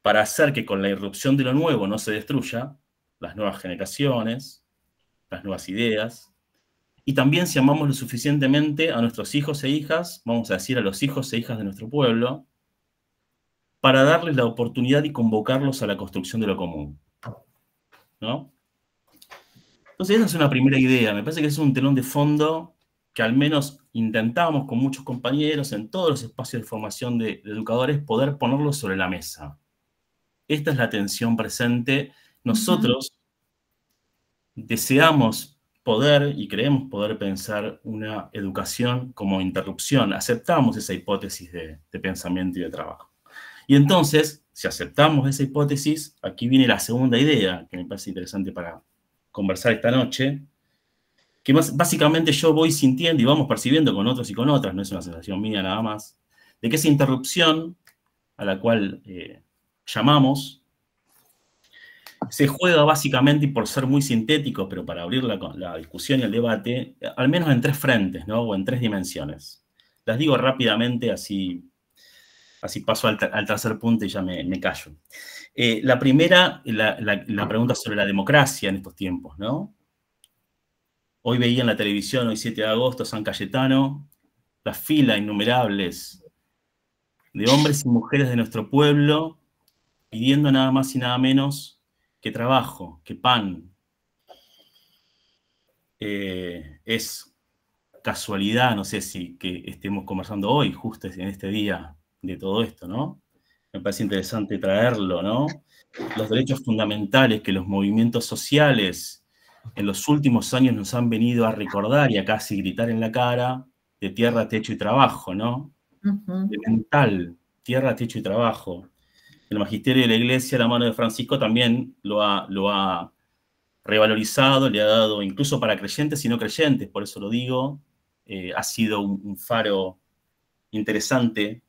para hacer que con la irrupción de lo nuevo no se destruya las nuevas generaciones, las nuevas ideas, y también si amamos lo suficientemente a nuestros hijos e hijas, vamos a decir a los hijos e hijas de nuestro pueblo, para darles la oportunidad y convocarlos a la construcción de lo común, ¿no? Entonces esa es una primera idea, me parece que es un telón de fondo que al menos intentamos con muchos compañeros en todos los espacios de formación de educadores poder ponerlo sobre la mesa. Esta es la tensión presente. Nosotros deseamos poder y creemos poder pensar una educación como interrupción. Aceptamos esa hipótesis de pensamiento y de trabajo. Y entonces, si aceptamos esa hipótesis, aquí viene la segunda idea que me parece interesante para conversar esta noche, que básicamente yo voy sintiendo y vamos percibiendo con otros y con otras, no es una sensación mía nada más, de que esa interrupción a la cual llamamos, se juega básicamente, y por ser muy sintético, pero para abrir la discusión y el debate, al menos en tres frentes, ¿no? O en tres dimensiones. Las digo rápidamente, así paso al tercer punto y ya me callo. La primera, la pregunta sobre la democracia en estos tiempos, ¿no? Hoy veía en la televisión, hoy 7 de agosto, San Cayetano, las filas innumerables de hombres y mujeres de nuestro pueblo pidiendo nada más y nada menos que trabajo, que pan. Es casualidad, no sé si que estemos conversando hoy, justo en este día de todo esto, ¿no? Me parece interesante traerlo, ¿no? Los derechos fundamentales que los movimientos sociales en los últimos años nos han venido a recordar y a casi gritar en la cara, de tierra, techo y trabajo, ¿no? Elemental, tierra, techo y trabajo. El magisterio de la Iglesia, la mano de Francisco, también lo ha revalorizado, le ha dado, incluso para creyentes y no creyentes, por eso lo digo, ha sido un faro interesante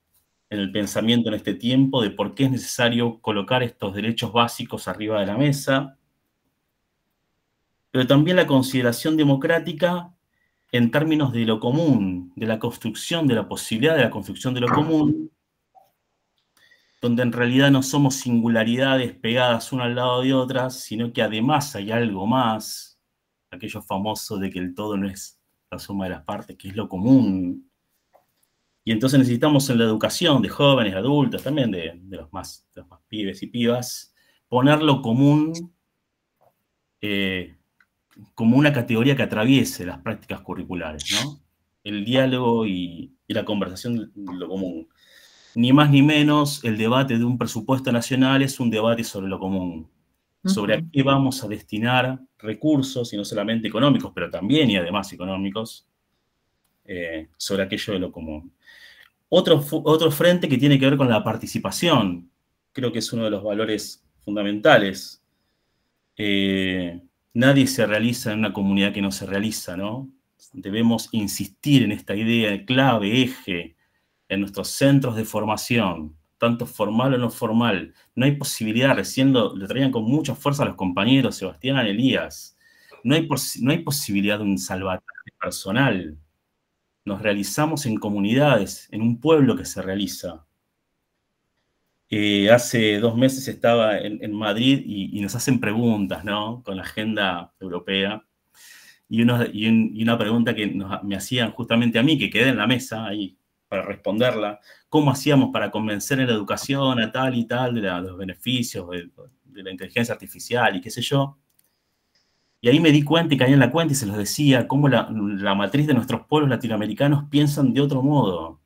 en el pensamiento en este tiempo de por qué es necesario colocar estos derechos básicos arriba de la mesa, pero también la consideración democrática en términos de lo común, de la construcción, de la posibilidad de la construcción de lo común, donde en realidad no somos singularidades pegadas una al lado de otras, sino que además hay algo más, aquello famoso de que el todo no es la suma de las partes, que es lo común. Y entonces necesitamos en la educación de jóvenes, adultos, también de los más pibes y pibas, poner lo común como una categoría que atraviese las prácticas curriculares, ¿no? El diálogo y la conversación de lo común. Ni más ni menos, el debate de un presupuesto nacional es un debate sobre lo común, sobre a qué vamos a destinar recursos, y no solamente económicos, pero también y además económicos, sobre aquello de lo común. Otro frente que tiene que ver con la participación, creo que es uno de los valores fundamentales. Nadie se realiza en una comunidad que no se realiza, ¿no? Debemos insistir en esta idea clave, eje, en nuestros centros de formación, tanto formal o no formal, no hay posibilidad, recién lo traían con mucha fuerza los compañeros, Sebastián, Elías, no hay posibilidad de un salvataje personal. Nos realizamos en comunidades, en un pueblo que se realiza. Hace 2 meses estaba en Madrid y nos hacen preguntas, ¿no? Con la agenda europea. Y una pregunta que me hacían justamente a mí, que quedé en la mesa ahí para responderla, ¿cómo hacíamos para convencer en la educación a tal y tal de los beneficios de la inteligencia artificial y qué sé yo? Y ahí me di cuenta y caí en la cuenta y se los decía, cómo la matriz de nuestros pueblos latinoamericanos piensan de otro modo.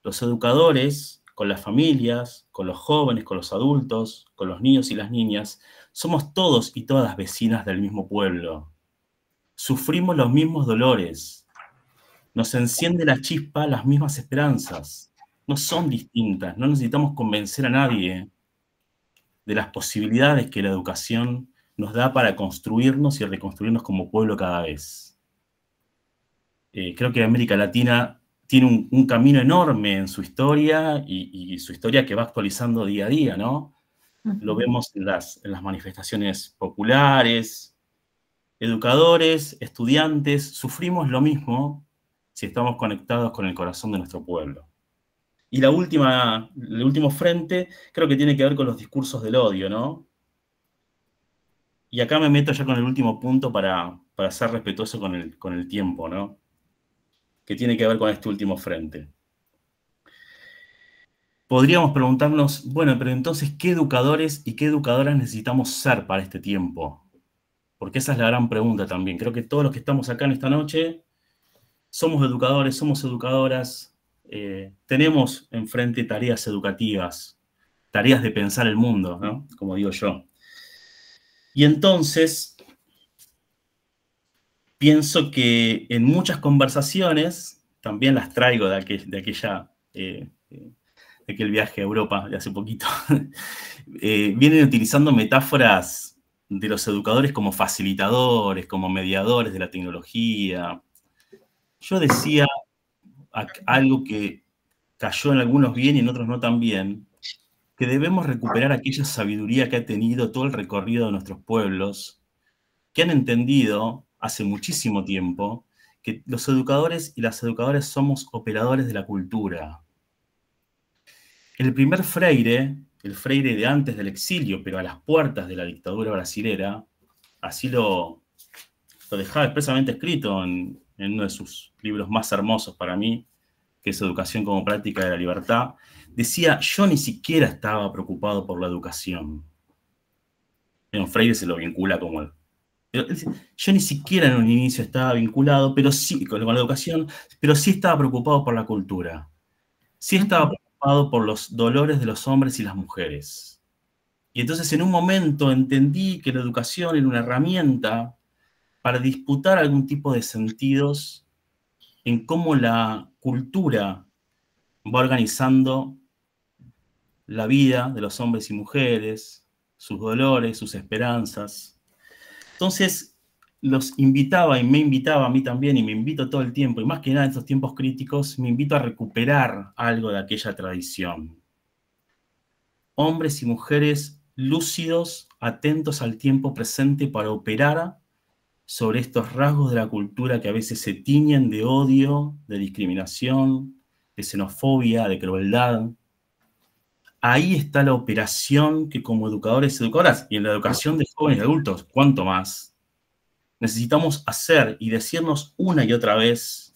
Los educadores, con las familias, con los jóvenes, con los adultos, con los niños y las niñas, somos todos y todas vecinas del mismo pueblo. Sufrimos los mismos dolores. Nos enciende la chispa las mismas esperanzas. No son distintas, no necesitamos convencer a nadie de las posibilidades que la educación nos da para construirnos y reconstruirnos como pueblo cada vez. Creo que América Latina tiene un camino enorme en su historia y su historia que va actualizando día a día, ¿no? Lo vemos en las manifestaciones populares. Educadores, estudiantes, sufrimos lo mismo si estamos conectados con el corazón de nuestro pueblo. Y el último frente creo que tiene que ver con los discursos del odio, ¿no? Y acá me meto ya con el último punto para ser respetuoso con el tiempo, ¿no? Que tiene que ver con este último frente. Podríamos preguntarnos, bueno, pero entonces, ¿qué educadores y qué educadoras necesitamos ser para este tiempo? Porque esa es la gran pregunta también. Creo que todos los que estamos acá en esta noche somos educadores, somos educadoras, tenemos enfrente tareas educativas, tareas de pensar el mundo, ¿no? Como digo yo. Y entonces, pienso que en muchas conversaciones, también las traigo de aquel viaje a Europa de hace poquito, vienen utilizando metáforas de los educadores como facilitadores, como mediadores de la tecnología. Yo decía algo que cayó en algunos bien y en otros no tan bien, que debemos recuperar aquella sabiduría que ha tenido todo el recorrido de nuestros pueblos, que han entendido hace muchísimo tiempo que los educadores y las educadoras somos operadores de la cultura. El primer freire, el freire de antes del exilio, pero a las puertas de la dictadura brasilera, así lo dejaba expresamente escrito en uno de sus libros más hermosos para mí, que es Educación como Práctica de la Libertad, decía, yo ni siquiera estaba preocupado por la educación. Freire se lo vincula como él. Yo ni siquiera en un inicio estaba vinculado, pero sí, con la educación, pero sí estaba preocupado por la cultura. Sí estaba preocupado por los dolores de los hombres y las mujeres. Y entonces en un momento entendí que la educación era una herramienta para disputar algún tipo de sentidos en cómo la cultura va organizando la vida de los hombres y mujeres, sus dolores, sus esperanzas. Entonces, los invitaba y me invitaba a mí también, y me invito todo el tiempo, y más que nada en estos tiempos críticos, me invito a recuperar algo de aquella tradición. Hombres y mujeres lúcidos, atentos al tiempo presente para operar sobre estos rasgos de la cultura que a veces se tiñen de odio, de discriminación, de xenofobia, de crueldad. Ahí está la operación que como educadores y educadoras, y en la educación de jóvenes y adultos, cuanto más, necesitamos hacer y decirnos una y otra vez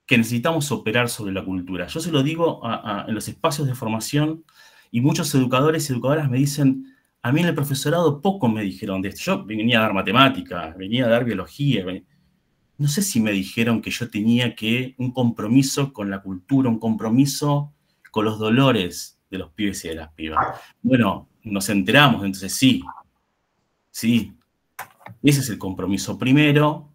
que necesitamos operar sobre la cultura. Yo se lo digo en los espacios de formación y muchos educadores y educadoras me dicen, a mí en el profesorado poco me dijeron de esto. Yo venía a dar matemáticas, venía a dar biología. No sé si me dijeron que yo tenía un compromiso con la cultura, un compromiso con los dolores de los pibes y de las pibas. Bueno, nos enteramos, entonces sí. Ese es el compromiso primero,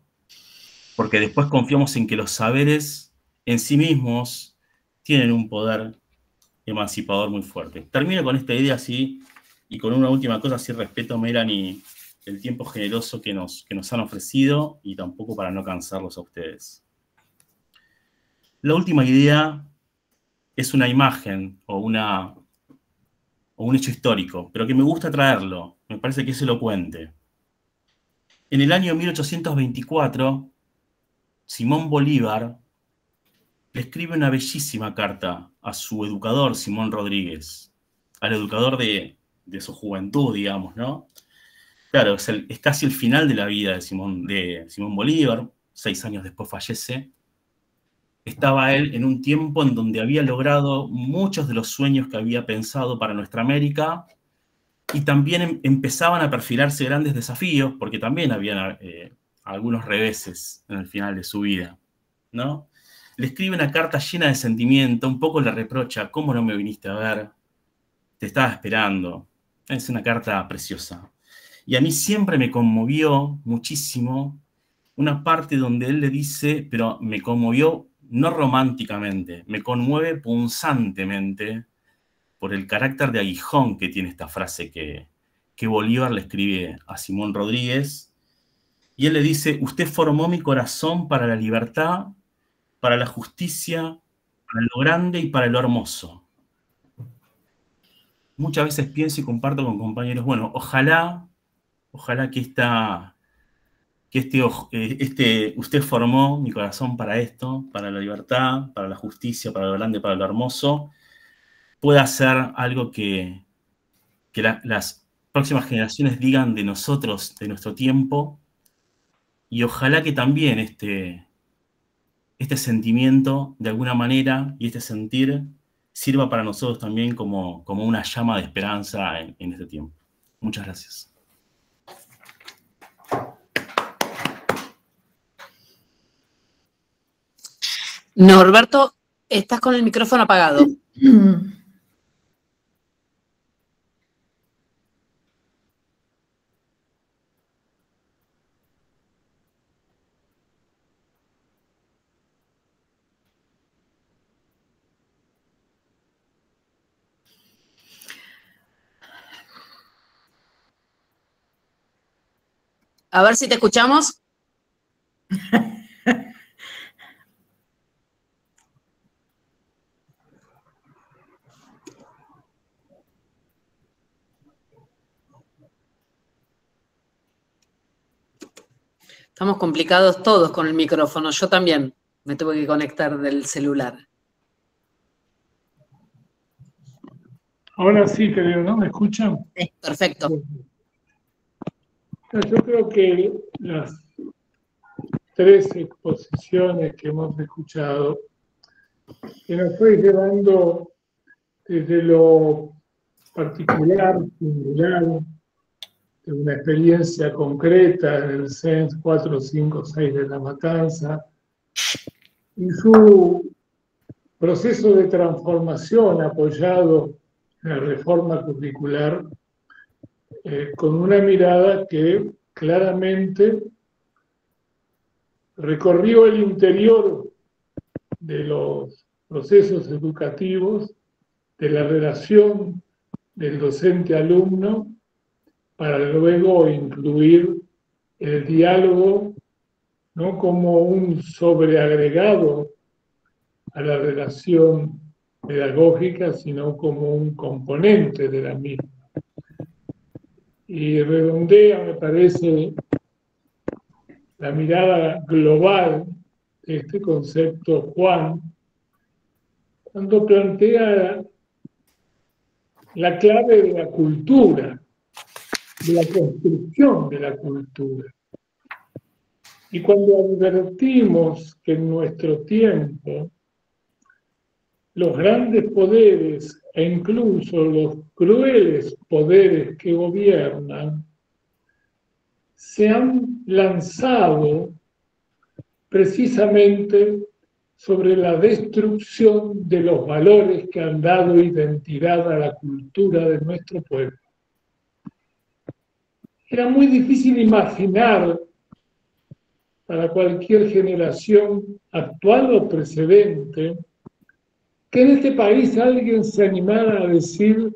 porque después confiamos en que los saberes en sí mismos tienen un poder emancipador muy fuerte. Termino con esta idea así, y con una última cosa, así respeto, Melanie, el tiempo generoso que nos han ofrecido, y tampoco para no cansarlos a ustedes. La última idea es una imagen o un hecho histórico, pero que me gusta traerlo, me parece que es elocuente. En el año 1824, Simón Bolívar le escribe una bellísima carta a su educador, Simón Rodríguez, al educador de su juventud, digamos, ¿no? Claro, es casi el final de la vida de Simón Bolívar, 6 años después fallece. Estaba él en un tiempo en donde había logrado muchos de los sueños que había pensado para nuestra América, y también empezaban a perfilarse grandes desafíos, porque también habían algunos reveses en el final de su vida, ¿no? Le escribe una carta llena de sentimiento, un poco le reprocha: ¿cómo no me viniste a ver? Te estaba esperando. Es una carta preciosa. Y a mí siempre me conmovió muchísimo una parte donde él le dice, pero me conmovió no románticamente, me conmueve punzantemente por el carácter de aguijón que tiene esta frase que Bolívar le escribe a Simón Rodríguez. Y él le dice: usted formó mi corazón para la libertad, para la justicia, para lo grande y para lo hermoso. Muchas veces pienso y comparto con compañeros, bueno, ojalá que usted formó mi corazón para esto, para la libertad, para la justicia, para lo grande, para lo hermoso, pueda ser algo que las próximas generaciones digan de nosotros, de nuestro tiempo, y ojalá que también este sentimiento, de alguna manera, y este sentir, sirva para nosotros también como una llama de esperanza en este tiempo. Muchas gracias. Norberto, estás con el micrófono apagado. A ver si te escuchamos. Estamos complicados todos con el micrófono. Yo también me tuve que conectar del celular. Ahora sí, creo, ¿no? ¿Me escuchan? Perfecto. Yo creo que las 3 exposiciones que hemos escuchado, que nos fue llevando desde lo particular, singular, de una experiencia concreta en el CENS 456 de La Matanza, y su proceso de transformación apoyado en la reforma curricular, con una mirada que claramente recorrió el interior de los procesos educativos, de la relación del docente-alumno, para luego incluir el diálogo no como un sobreagregado a la relación pedagógica, sino como un componente de la misma. Y redondea, me parece, la mirada global de este concepto Juan, cuando plantea la clave de la cultura, de la construcción de la cultura. Y cuando advertimos que en nuestro tiempo los grandes poderes e incluso los crueles poderes que gobiernan se han lanzado precisamente sobre la destrucción de los valores que han dado identidad a la cultura de nuestro pueblo. Era muy difícil imaginar para cualquier generación actual o precedente que en este país alguien se animara a decir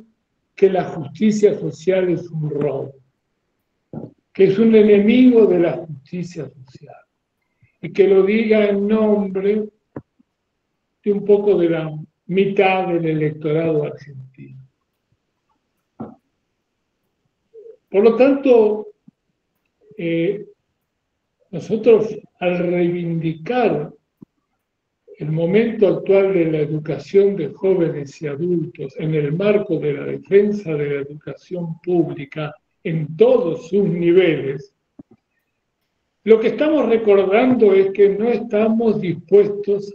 que la justicia social es un robo, que es un enemigo de la justicia social, y que lo diga en nombre de un poco de la mitad del electorado argentino. Por lo tanto, nosotros al reivindicar el momento actual de la educación de jóvenes y adultos en el marco de la defensa de la educación pública en todos sus niveles, lo que estamos recordando es que no estamos dispuestos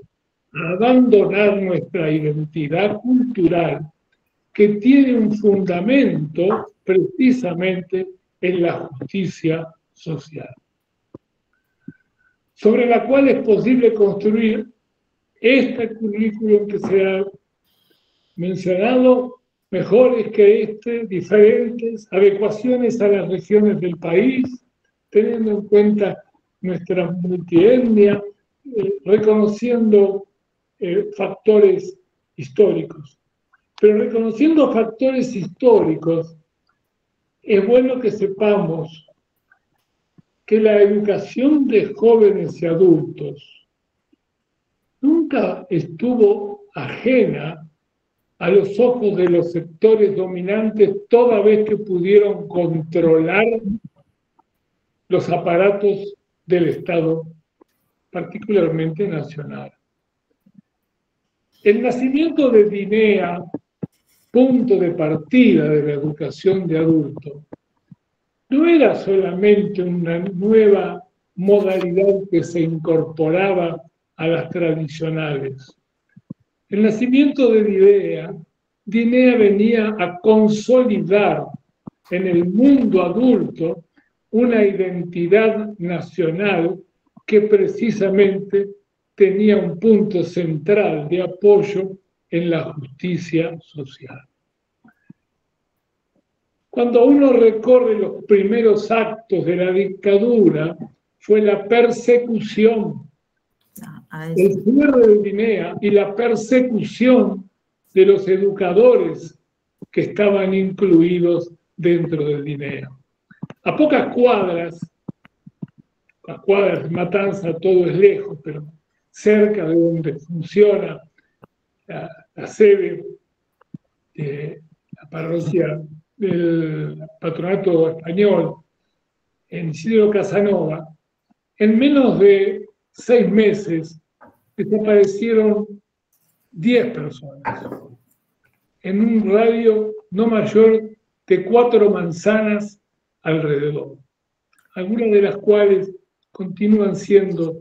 a abandonar nuestra identidad cultural, que tiene un fundamento precisamente en la justicia social, sobre la cual es posible construir este currículum que se ha mencionado, mejores que este, diferentes, adecuaciones a las regiones del país, teniendo en cuenta nuestra multietnia, reconociendo factores históricos. Pero reconociendo factores históricos, es bueno que sepamos que la educación de jóvenes y adultos nunca estuvo ajena a los ojos de los sectores dominantes toda vez que pudieron controlar los aparatos del Estado, particularmente nacional. El nacimiento de DINEA, punto de partida de la educación de adultos, no era solamente una nueva modalidad que se incorporaba a las tradicionales. El nacimiento de DINEA venía a consolidar en el mundo adulto una identidad nacional que precisamente tenía un punto central de apoyo en la justicia social. Cuando uno recorre los primeros actos de la dictadura, fue la persecución, el cierre de DINEA y la persecución de los educadores que estaban incluidos dentro del DINEA. A pocas cuadras, las cuadras de Matanza todo es lejos, pero cerca de donde funciona la sede de la parroquia del Patronato Español, en Isidro Casanova, en menos de 6 meses desaparecieron 10 personas en un radio no mayor de 4 manzanas alrededor, algunas de las cuales continúan siendo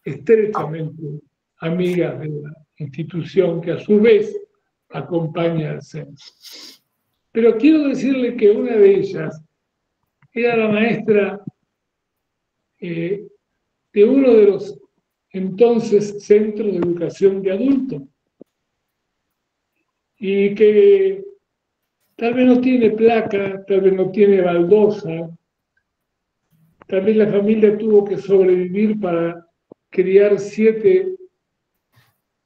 estrechamente amigas de la institución que a su vez acompaña al censo. Pero quiero decirle que una de ellas era la maestra de uno de los entonces centros de educación de adultos, y que tal vez no tiene placa, tal vez no tiene baldosa, tal vez la familia tuvo que sobrevivir para criar 7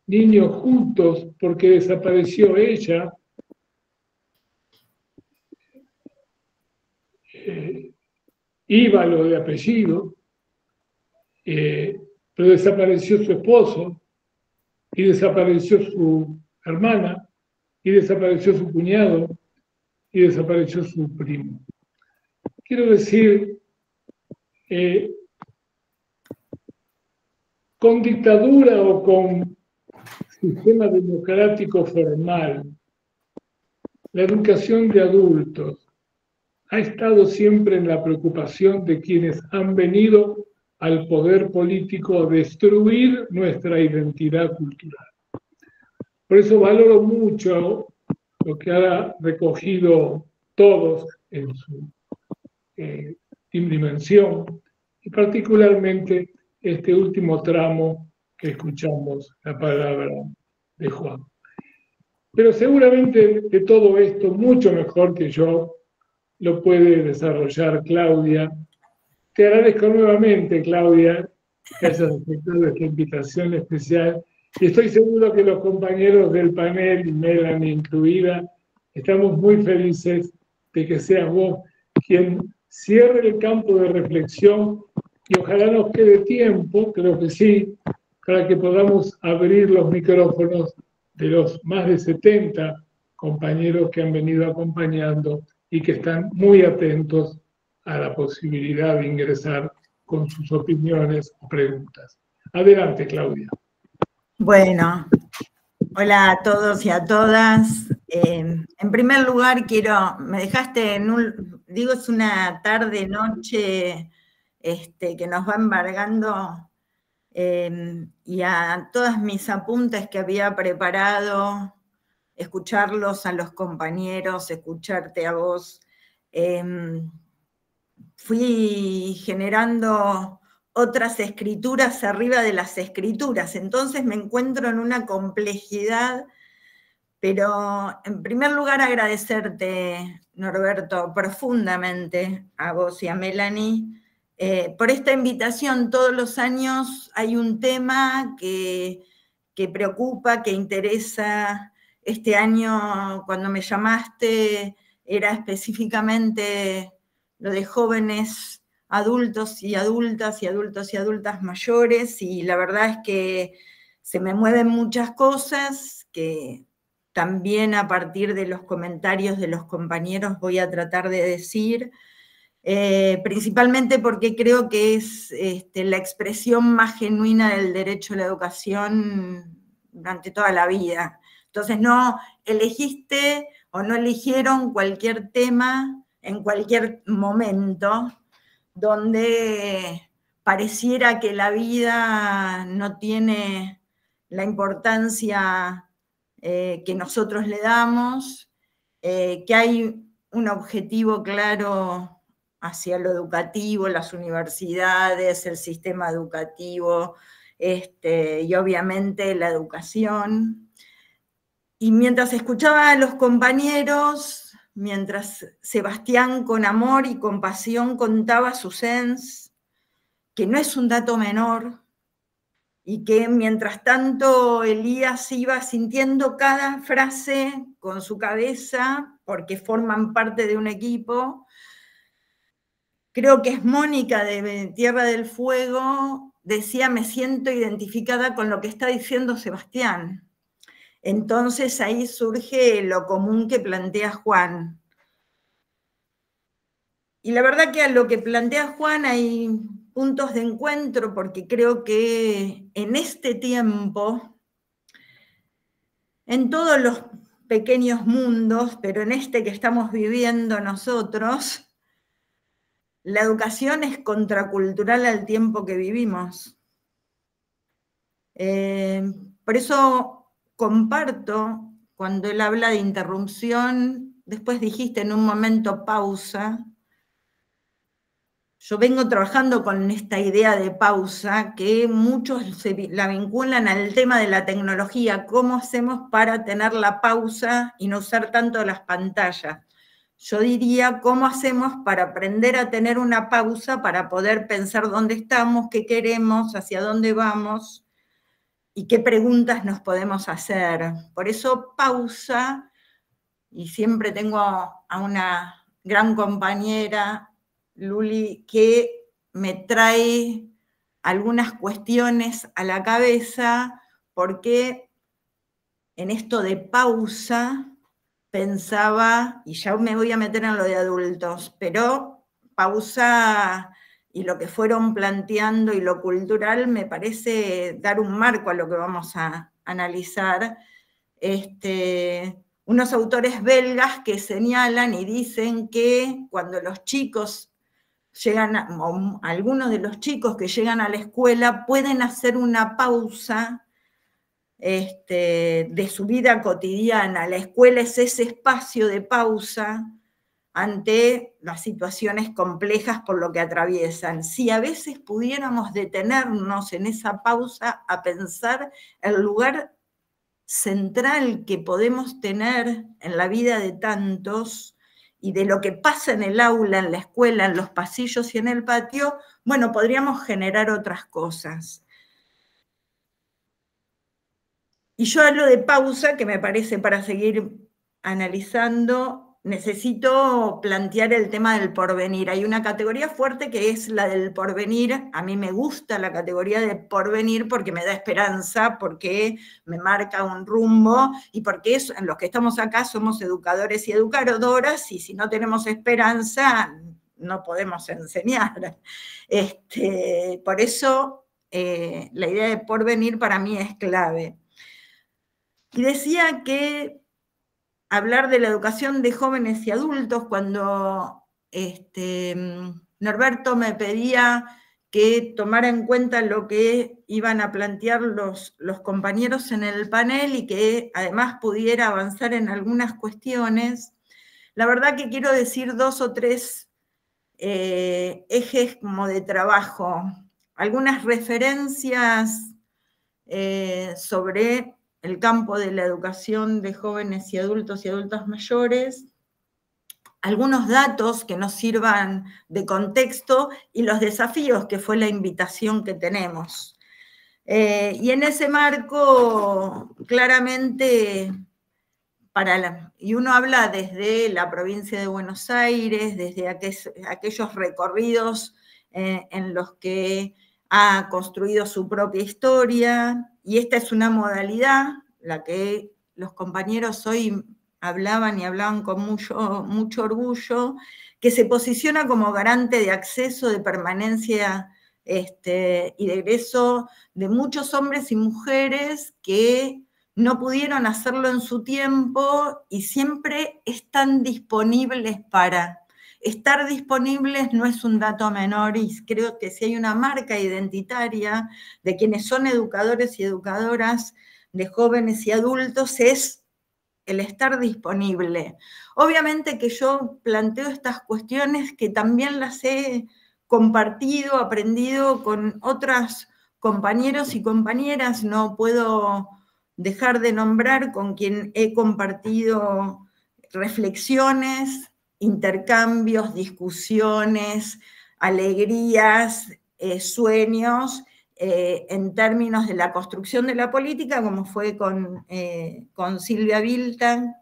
niños juntos porque desapareció ella. Íbalo de apellido, pero desapareció su esposo, y desapareció su hermana, y desapareció su cuñado, y desapareció su primo. Quiero decir, con dictadura o con sistema democrático formal, la educación de adultos ha estado siempre en la preocupación de quienes han venido al poder político a destruir nuestra identidad cultural. Por eso valoro mucho lo que ha recogido todos en su dimensión, y particularmente este último tramo que escuchamos, la palabra de Juan. Pero seguramente de todo esto, mucho mejor que yo, lo puede desarrollar Claudia. Te agradezco nuevamente, Claudia, que hayas aceptado esta invitación especial. Y estoy seguro que los compañeros del panel, y Melanie incluida, estamos muy felices de que seas vos quien cierre el campo de reflexión, y ojalá nos quede tiempo, creo que sí, para que podamos abrir los micrófonos de los más de 70 compañeros que han venido acompañando y que están muy atentos a la posibilidad de ingresar con sus opiniones o preguntas. Adelante, Claudia. Bueno, hola a todos y a todas. En primer lugar, me dejaste es una tarde, noche, que nos va embargando, y a todas mis apuntes que había preparado, escucharlos a los compañeros, escucharte a vos, fui generando otras escrituras arriba de las escrituras, entonces me encuentro en una complejidad, pero en primer lugar agradecerte, Norberto, profundamente a vos y a Melanie, por esta invitación. Todos los años hay un tema que preocupa, que interesa. Este año, cuando me llamaste, era específicamente lo de jóvenes adultos y adultas y adultos y adultas mayores, y la verdad es que se me mueven muchas cosas que también a partir de los comentarios de los compañeros voy a tratar de decir, principalmente porque creo que es la expresión más genuina del derecho a la educación durante toda la vida. Entonces no elegiste o no eligieron cualquier tema en cualquier momento donde pareciera que la vida no tiene la importancia que nosotros le damos, que hay un objetivo claro hacia lo educativo, las universidades, el sistema educativo, y obviamente la educación. Y mientras escuchaba a los compañeros, mientras Sebastián con amor y compasión contaba su SENS, que no es un dato menor, y que mientras tanto Elías iba sintiendo cada frase con su cabeza, porque forman parte de un equipo, creo que es Mónica de Tierra del Fuego, decía: me siento identificada con lo que está diciendo Sebastián. Entonces ahí surge lo común que plantea Juan. Y la verdad que a lo que plantea Juan hay puntos de encuentro, porque creo que en este tiempo, en todos los pequeños mundos, pero en este que estamos viviendo nosotros, la educación es contracultural al tiempo que vivimos. Por eso comparto, cuando él habla de interrupción, después dijiste en un momento pausa. Yo vengo trabajando con esta idea de pausa, que muchos la vinculan al tema de la tecnología. ¿Cómo hacemos para tener la pausa y no usar tanto las pantallas? Yo diría, ¿cómo hacemos para aprender a tener una pausa para poder pensar dónde estamos, qué queremos, hacia dónde vamos y qué preguntas nos podemos hacer? Por eso pausa, y siempre tengo a una gran compañera, Luli, que me trae algunas cuestiones a la cabeza, porque en esto de pausa pensaba, y ya me voy a meter en lo de adultos, pero pausa y lo que fueron planteando y lo cultural me parece dar un marco a lo que vamos a analizar. Unos autores belgas que señalan y dicen que cuando los chicos o algunos de los chicos que llegan a la escuela pueden hacer una pausa de su vida cotidiana. La escuela es ese espacio de pausa ante las situaciones complejas por lo que atraviesan. Si a veces pudiéramos detenernos en esa pausa a pensar el lugar central que podemos tener en la vida de tantos, y de lo que pasa en el aula, en la escuela, en los pasillos y en el patio, bueno, podríamos generar otras cosas. Y yo hablo de pausa, que me parece, para seguir analizando, necesito plantear el tema del porvenir. Hay una categoría fuerte que es la del porvenir. A mí me gusta la categoría de porvenir porque me da esperanza, porque me marca un rumbo y porque los que estamos acá somos educadores y educadoras, y si no tenemos esperanza no podemos enseñar. Por eso la idea de porvenir para mí es clave. Y decía que hablar de la educación de jóvenes y adultos, cuando Norberto me pedía que tomara en cuenta lo que iban a plantear los compañeros en el panel y que además pudiera avanzar en algunas cuestiones, la verdad que quiero decir 2 o 3 ejes como de trabajo, algunas referencias sobre el campo de la educación de jóvenes y adultas mayores, algunos datos que nos sirvan de contexto y los desafíos que fue la invitación que tenemos. Y en ese marco, claramente, y uno habla desde la provincia de Buenos Aires, desde aquellos recorridos en los que ha construido su propia historia, y esta es una modalidad, la que los compañeros hoy hablaban con mucho orgullo, que se posiciona como garante de acceso, de permanencia y de egreso de muchos hombres y mujeres que no pudieron hacerlo en su tiempo y siempre están disponibles para. Estar disponibles no es un dato menor, y creo que si hay una marca identitaria de quienes son educadores y educadoras de jóvenes y adultos es el estar disponible. Obviamente que yo planteo estas cuestiones que también las he compartido, aprendido con otros compañeros y compañeras, no puedo dejar de nombrar con quien he compartido reflexiones, intercambios, discusiones, alegrías, sueños, en términos de la construcción de la política, como fue con Silvia Vilta,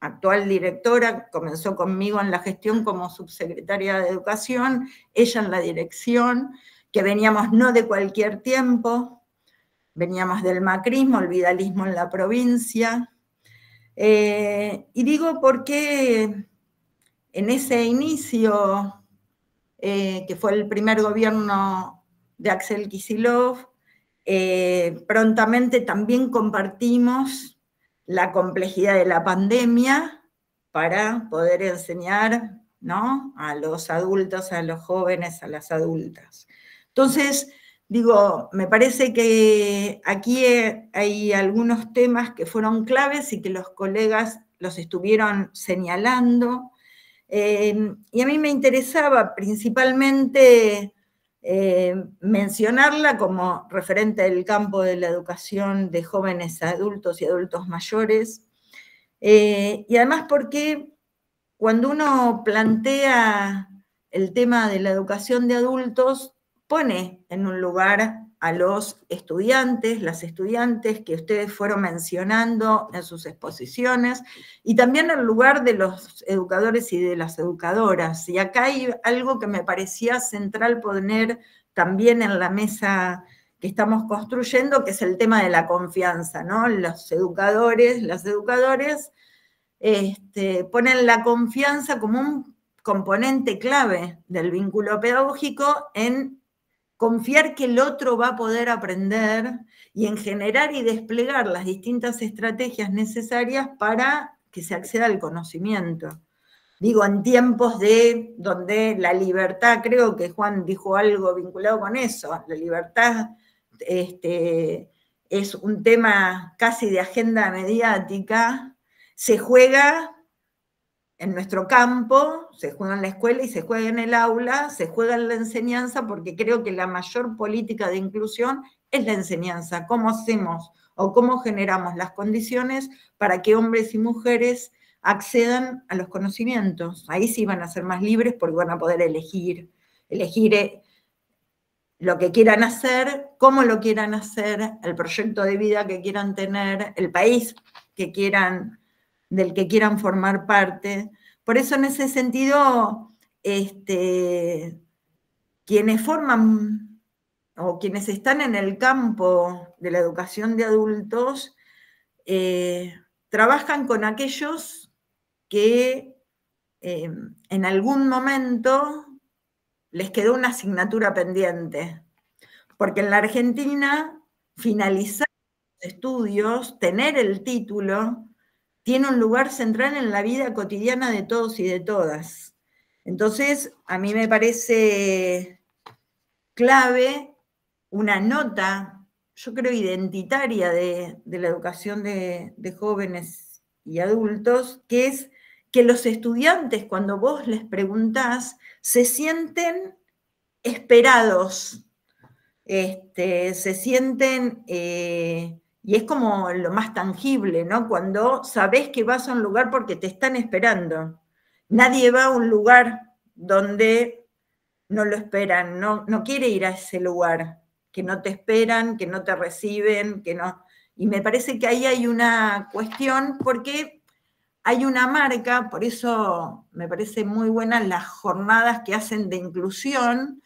actual directora, comenzó conmigo en la gestión como subsecretaria de Educación, ella en la dirección, que veníamos no de cualquier tiempo, veníamos del macrismo, el vidalismo en la provincia, y digo porque en ese inicio, que fue el primer gobierno de Axel Kicillof, prontamente también compartimos la complejidad de la pandemia para poder enseñar, ¿no?, a los adultos, a los jóvenes, a las adultas. Entonces, digo, me parece que aquí hay algunos temas que fueron claves y que los colegas los estuvieron señalando. Y a mí me interesaba principalmente mencionarla como referente del campo de la educación de jóvenes adultos y adultos mayores, y además porque cuando uno plantea el tema de la educación de adultos, pone en un lugar a los estudiantes, las estudiantes que ustedes fueron mencionando en sus exposiciones, y también el lugar de los educadores y de las educadoras. Y acá hay algo que me parecía central poner también en la mesa que estamos construyendo, que es el tema de la confianza, ¿no? Los educadores, las educadoras, ponen la confianza como un componente clave del vínculo pedagógico, en confiar que el otro va a poder aprender y en generar y desplegar las distintas estrategias necesarias para que se acceda al conocimiento. Digo, en tiempos donde la libertad, creo que Juan dijo algo vinculado con eso, la libertad es un tema casi de agenda mediática, se juega en nuestro campo, se juega en la escuela y se juega en el aula, se juega en la enseñanza, porque creo que la mayor política de inclusión es la enseñanza. ¿Cómo hacemos o cómo generamos las condiciones para que hombres y mujeres accedan a los conocimientos? Ahí sí van a ser más libres porque van a poder elegir lo que quieran hacer, cómo lo quieran hacer, el proyecto de vida que quieran tener, el país del que quieran formar parte, Por eso en ese sentido, quienes forman o quienes están en el campo de la educación de adultos, trabajan con aquellos que en algún momento les quedó una asignatura pendiente. Porque en la Argentina, finalizar los estudios, tener el título, tiene un lugar central en la vida cotidiana de todos y de todas. Entonces, a mí me parece clave una nota, yo creo, identitaria de la educación de jóvenes y adultos, que es que los estudiantes, cuando vos les preguntás, se sienten esperados, se sienten, y es como lo más tangible, ¿no? Cuando sabés que vas a un lugar porque te están esperando. Nadie va a un lugar donde no lo esperan, no quiere ir a ese lugar, que no te esperan, que no te reciben, que no... Y me parece que ahí hay una cuestión, porque hay una marca, por eso me parece muy buenas las jornadas que hacen de inclusión,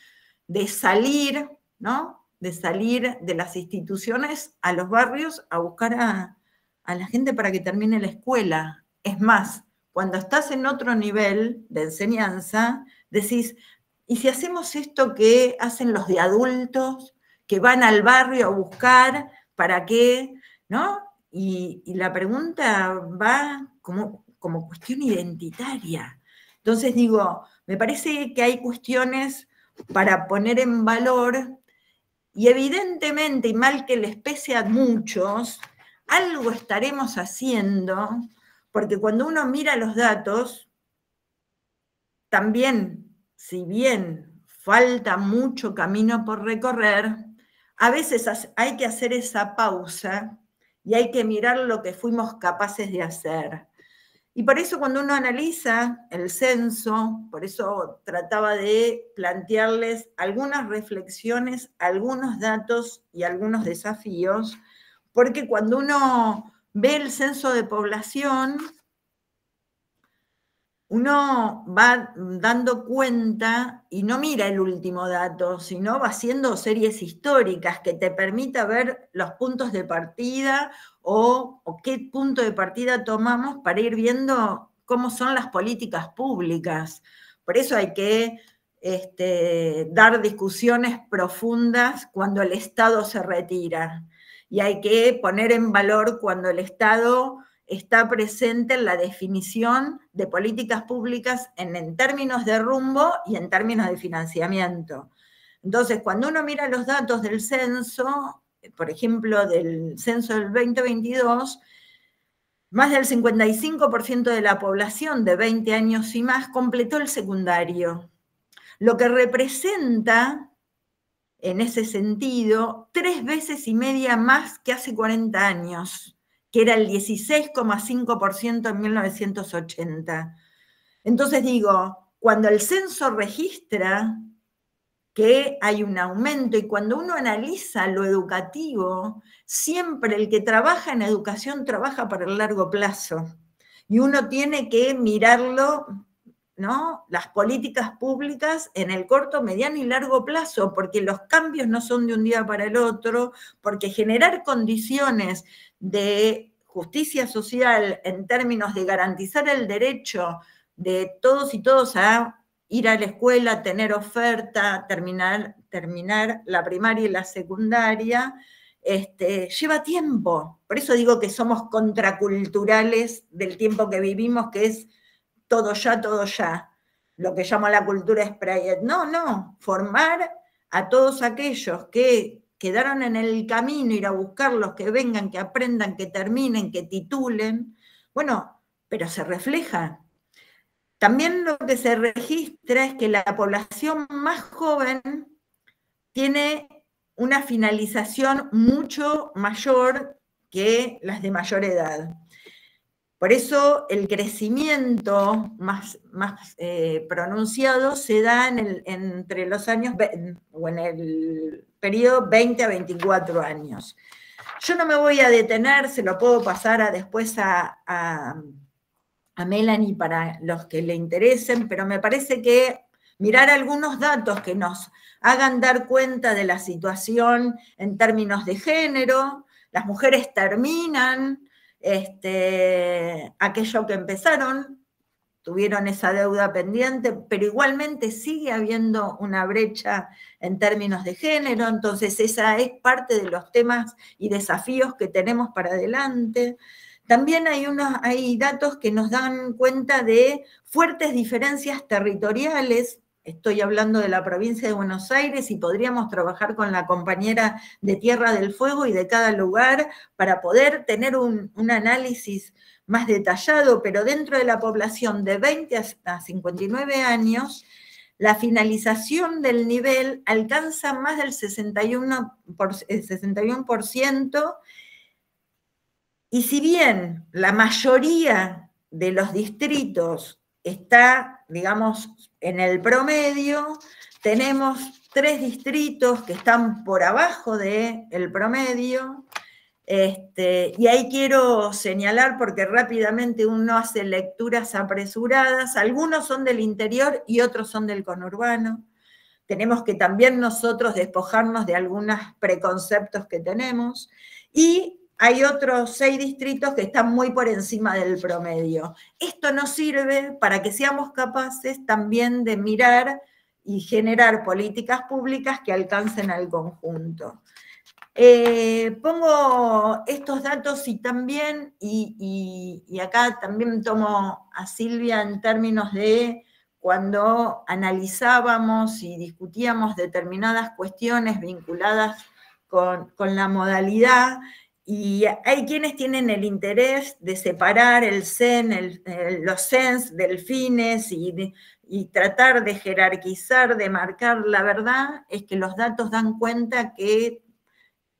de salir, ¿no? De salir de las instituciones a los barrios a buscar a la gente para que termine la escuela. Es más, cuando estás en otro nivel de enseñanza, decís, ¿y si hacemos esto que hacen los de adultos, que van al barrio a buscar, para qué? ¿No? Y la pregunta va como cuestión identitaria. Entonces digo, me parece que hay cuestiones para poner en valor, y evidentemente, y mal que les pese a muchos, algo estaremos haciendo, porque cuando uno mira los datos, también, si bien falta mucho camino por recorrer, a veces hay que hacer esa pausa y hay que mirar lo que fuimos capaces de hacer. Y por eso cuando uno analiza el censo, por eso trataba de plantearles algunas reflexiones, algunos datos y algunos desafíos, porque cuando uno ve el censo de población, uno va dando cuenta y no mira el último dato, sino va haciendo series históricas que te permita ver los puntos de partida o qué punto de partida tomamos para ir viendo cómo son las políticas públicas. Por eso hay que dar discusiones profundas cuando el Estado se retira, y hay que poner en valor cuando el Estado está presente en la definición de políticas públicas en términos de rumbo y en términos de financiamiento. Entonces, cuando uno mira los datos del censo, por ejemplo, del censo del 2022, más del 55% de la población de 20 años y más completó el secundario, lo que representa, en ese sentido, 3,5 veces más que hace 40 años, que era el 16,5% en 1980. Entonces digo, cuando el censo registra que hay un aumento, y cuando uno analiza lo educativo, siempre el que trabaja en educación trabaja para el largo plazo, y uno tiene que mirarlo, ¿no? Las políticas públicas en el corto, mediano y largo plazo, porque los cambios no son de un día para el otro, porque generar condiciones de justicia social en términos de garantizar el derecho de todos y todos a ir a la escuela, tener oferta, terminar la primaria y la secundaria, lleva tiempo. Por eso digo que somos contraculturales del tiempo que vivimos, que es todo ya, lo que llamo la cultura Sprayet. No, formar a todos aquellos que quedaron en el camino, ir a buscarlos, que vengan, que aprendan, que terminen, que titulen. Bueno, pero se refleja. También lo que se registra es que la población más joven tiene una finalización mucho mayor que las de mayor edad. Por eso el crecimiento más pronunciado se da entre los años, o en el periodo 20 a 24 años. Yo no me voy a detener, se lo puedo pasar después a a Melanie para los que le interesen, pero me parece que mirar algunos datos que nos hagan dar cuenta de la situación en términos de género. Las mujeres terminan aquello que empezaron, tuvieron esa deuda pendiente, pero igualmente sigue habiendo una brecha en términos de género, entonces esa es parte de los temas y desafíos que tenemos para adelante. También hay datos que nos dan cuenta de fuertes diferencias territoriales. Estoy hablando de la provincia de Buenos Aires y podríamos trabajar con la compañera de Tierra del Fuego y de cada lugar para poder tener un análisis más detallado, pero dentro de la población de 20 a 59 años, la finalización del nivel alcanza más del 61%, y si bien la mayoría de los distritos está, digamos, en el promedio, tenemos 3 distritos que están por abajo del promedio. Y ahí quiero señalar, porque rápidamente uno hace lecturas apresuradas, algunos son del interior y otros son del conurbano. Tenemos que también nosotros despojarnos de algunos preconceptos que tenemos, y hay otros 6 distritos que están muy por encima del promedio. Esto nos sirve para que seamos capaces también de mirar y generar políticas públicas que alcancen al conjunto. Pongo estos datos y también, y acá también tomo a Silvia en términos de cuando analizábamos y discutíamos determinadas cuestiones vinculadas con la modalidad, y hay quienes tienen el interés de separar el CEN, los CENS del FINES y tratar de jerarquizar, de marcar. La verdad es que los datos dan cuenta que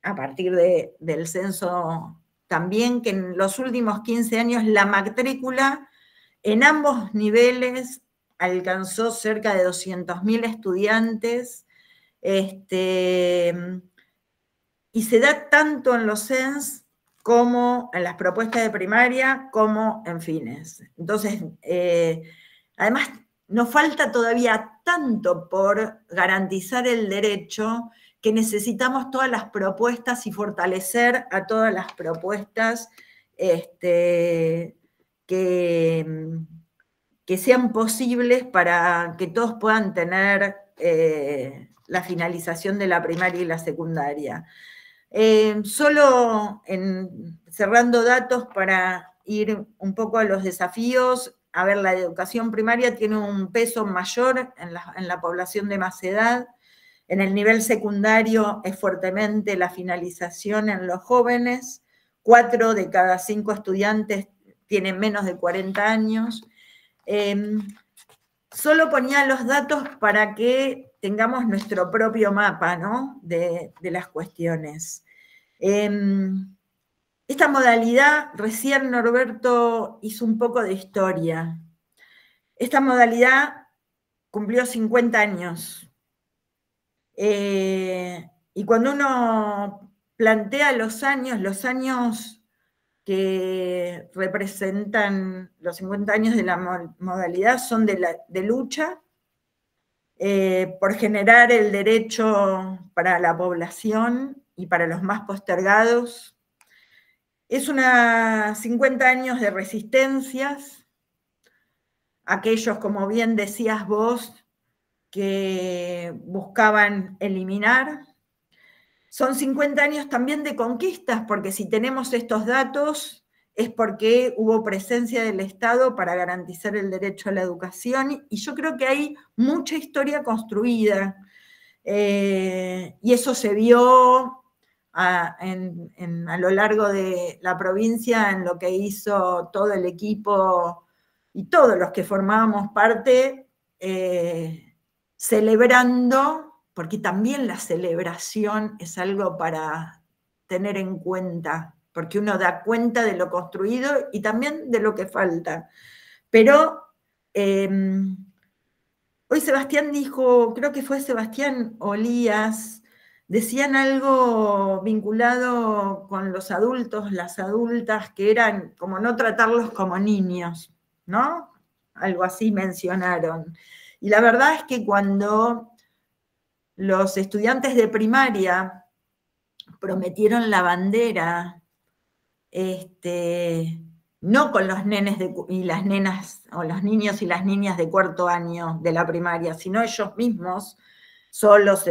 a partir del censo también, que en los últimos 15 años la matrícula en ambos niveles alcanzó cerca de 200.000 estudiantes, y se da tanto en los CENS como en las propuestas de primaria, como en fines. Entonces, además, nos falta todavía tanto por garantizar el derecho, que necesitamos todas las propuestas y fortalecer a todas las propuestas que sean posibles para que todos puedan tener la finalización de la primaria y la secundaria. Solo cerrando datos para ir un poco a los desafíos. A ver, la educación primaria tiene un peso mayor en la población de más edad. En el nivel secundario es fuertemente la finalización en los jóvenes. 4 de cada 5 estudiantes tienen menos de 40 años. Solo ponía los datos para que tengamos nuestro propio mapa, ¿no?, de las cuestiones. Esta modalidad, recién Norberto hizo un poco de historia. Esta modalidad cumplió 50 años. Y cuando uno plantea los años que representan los 50 años de la modalidad son de lucha por generar el derecho para la población y para los más postergados. Es 50 años de resistencias, aquellos, como bien decías vos, que buscaban eliminar. Son 50 años también de conquistas, porque si tenemos estos datos es porque hubo presencia del Estado para garantizar el derecho a la educación, y yo creo que hay mucha historia construida, y eso se vio a lo largo de la provincia en lo que hizo todo el equipo y todos los que formábamos parte, celebrando, porque también la celebración es algo para tener en cuenta, porque uno da cuenta de lo construido y también de lo que falta. Pero hoy Sebastián dijo, creo que fue Sebastián Olías, decían algo vinculado con los adultos, las adultas, que eran como no tratarlos como niños, ¿no? Algo así mencionaron. Y la verdad es que cuando los estudiantes de primaria prometieron la bandera, no con los nenes y las nenas, o los niños y las niñas de cuarto año de la primaria, sino ellos mismos, solos,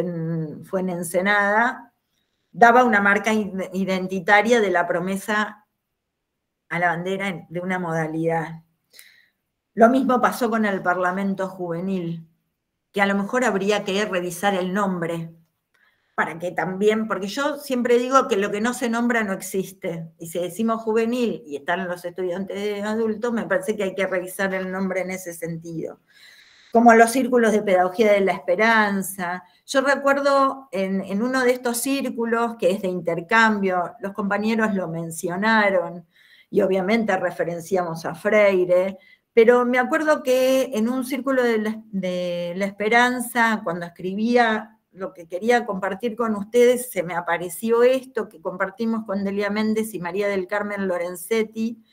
fue en Ensenada, daba una marca identitaria de la promesa a la bandera de una modalidad. Lo mismo pasó con el Parlamento Juvenil, que a lo mejor habría que revisar el nombre, para que también, porque yo siempre digo que lo que no se nombra no existe, y si decimos juvenil y están los estudiantes adultos, me parece que hay que revisar el nombre en ese sentido. Como los círculos de pedagogía de la esperanza. Yo recuerdo en uno de estos círculos, que es de intercambio, los compañeros lo mencionaron, y obviamente referenciamos a Freire, pero me acuerdo que en un círculo de la esperanza, cuando escribía lo que quería compartir con ustedes, se me apareció esto que compartimos con Delia Méndez y María del Carmen Lorenzetti,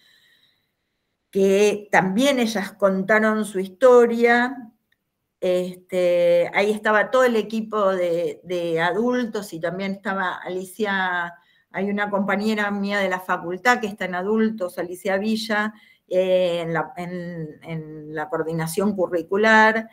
que también ellas contaron su historia. Ahí estaba todo el equipo de adultos y también estaba Alicia, hay una compañera mía de la facultad que está en adultos, Alicia Villa, en la coordinación curricular.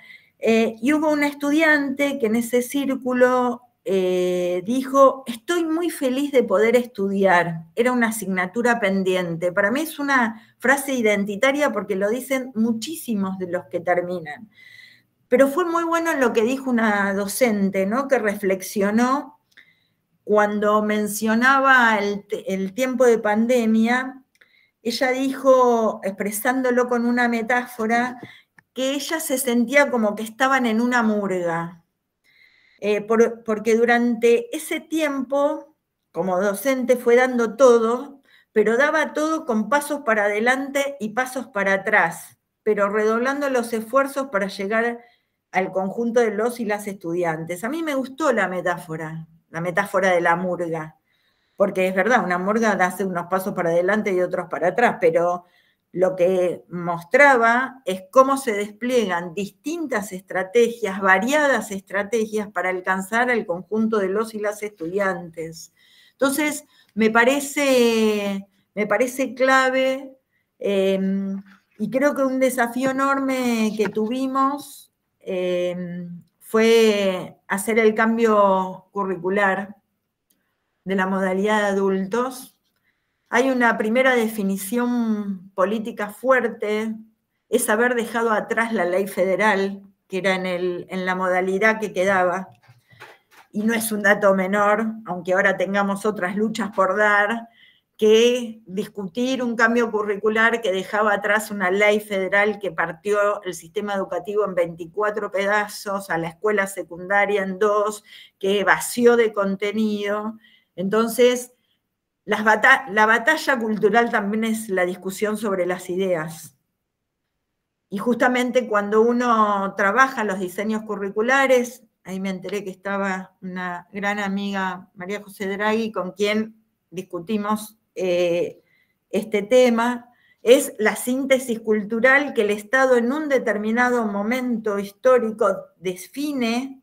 Y hubo un estudiante que en ese círculo dijo, estoy muy feliz de poder estudiar, era una asignatura pendiente. Para mí es una frase identitaria porque lo dicen muchísimos de los que terminan. Pero fue muy bueno lo que dijo una docente, ¿no? Que reflexionó cuando mencionaba el tiempo de pandemia. Ella dijo, expresándolo con una metáfora, que ella se sentía como que estaban en una murga, porque durante ese tiempo, como docente, fue dando todo, pero daba todo con pasos para adelante y pasos para atrás, pero redoblando los esfuerzos para llegar al conjunto de los y las estudiantes. A mí me gustó la metáfora de la murga, porque es verdad, una murga hace unos pasos para adelante y otros para atrás, pero lo que mostraba es cómo se despliegan distintas estrategias, variadas estrategias para alcanzar al conjunto de los y las estudiantes. Entonces, me parece clave, y creo que un desafío enorme que tuvimos fue hacer el cambio curricular de la modalidad de adultos. Hay una primera definición política fuerte, es haber dejado atrás la ley federal, que era en la modalidad que quedaba, y no es un dato menor, aunque ahora tengamos otras luchas por dar, que discutir un cambio curricular que dejaba atrás una ley federal que partió el sistema educativo en 24 pedazos, a la escuela secundaria en 2, que vació de contenido. Entonces, la batalla cultural también es la discusión sobre las ideas. Y justamente cuando uno trabaja los diseños curriculares, ahí me enteré que estaba una gran amiga, María José Draghi, con quien discutimos este tema, es la síntesis cultural que el Estado en un determinado momento histórico define,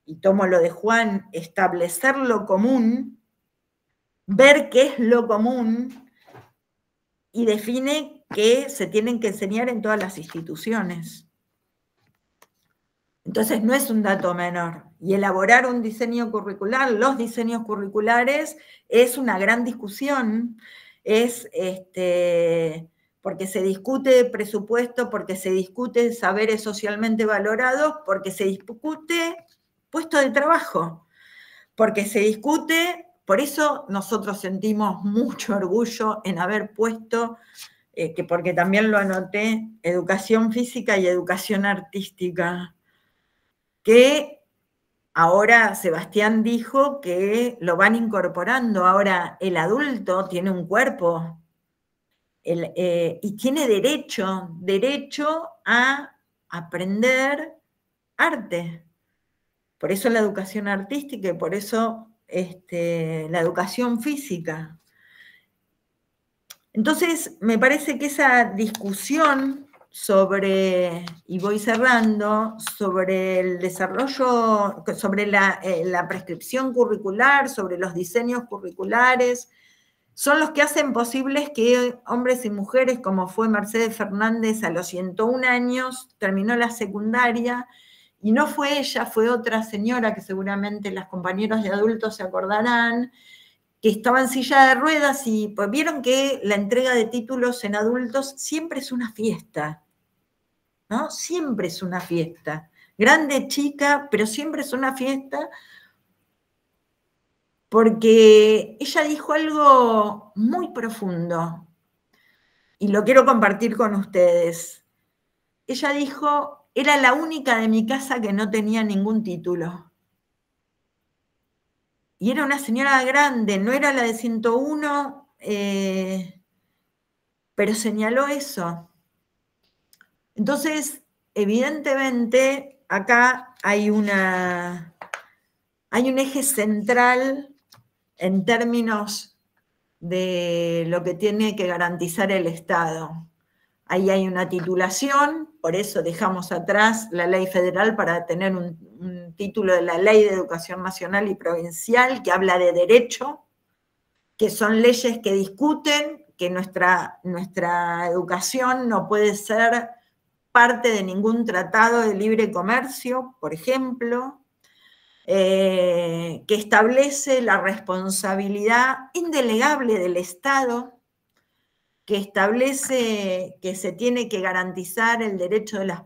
y tomo lo de Juan, establecer lo común, ver qué es lo común, y define que se tienen que enseñar en todas las instituciones. Entonces no es un dato menor. Y elaborar un diseño curricular, los diseños curriculares, es una gran discusión, es porque se discute presupuesto, porque se discute saberes socialmente valorados, porque se discute puesto de trabajo, porque se discute, por eso nosotros sentimos mucho orgullo en haber puesto, porque también lo anoté, educación física y educación artística, que ahora Sebastián dijo que lo van incorporando. Ahora el adulto tiene un cuerpo y tiene derecho a aprender arte. Por eso la educación artística y por eso la educación física. Entonces, me parece que esa discusión sobre, y voy cerrando, sobre el desarrollo, sobre la prescripción curricular, sobre los diseños curriculares, son los que hacen posibles que hombres y mujeres, como fue Mercedes Fernández a los 101 años, terminó la secundaria, y no fue ella, fue otra señora que seguramente los compañeros de adultos se acordarán, que estaba en silla de ruedas y pues vieron que la entrega de títulos en adultos siempre es una fiesta, ¿no? Siempre es una fiesta. Grande, chica, pero siempre es una fiesta porque ella dijo algo muy profundo y lo quiero compartir con ustedes. Ella dijo, era la única de mi casa que no tenía ningún título. Y era una señora grande, no era la de 101, pero señaló eso. Entonces, evidentemente, acá hay un eje central en términos de lo que tiene que garantizar el Estado. Ahí hay una titulación, por eso dejamos atrás la ley federal para tener un título de la Ley de Educación Nacional y Provincial que habla de derecho, que son leyes que discuten que nuestra educación no puede ser parte de ningún tratado de libre comercio, por ejemplo, que establece la responsabilidad indelegable del Estado, que establece que se tiene que garantizar el derecho de las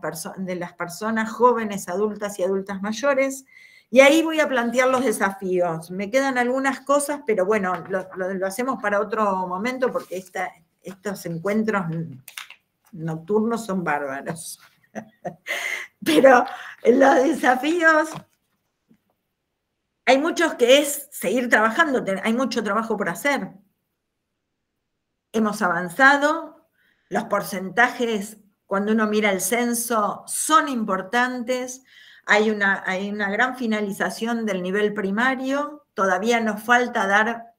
personas jóvenes, adultas y adultas mayores, y ahí voy a plantear los desafíos. Me quedan algunas cosas, pero bueno, lo hacemos para otro momento porque estos encuentros nocturnos son bárbaros. Pero los desafíos, hay muchos que es seguir trabajando, hay mucho trabajo por hacer. Hemos avanzado, los porcentajes, cuando uno mira el censo, son importantes, hay una gran finalización del nivel primario, todavía nos falta dar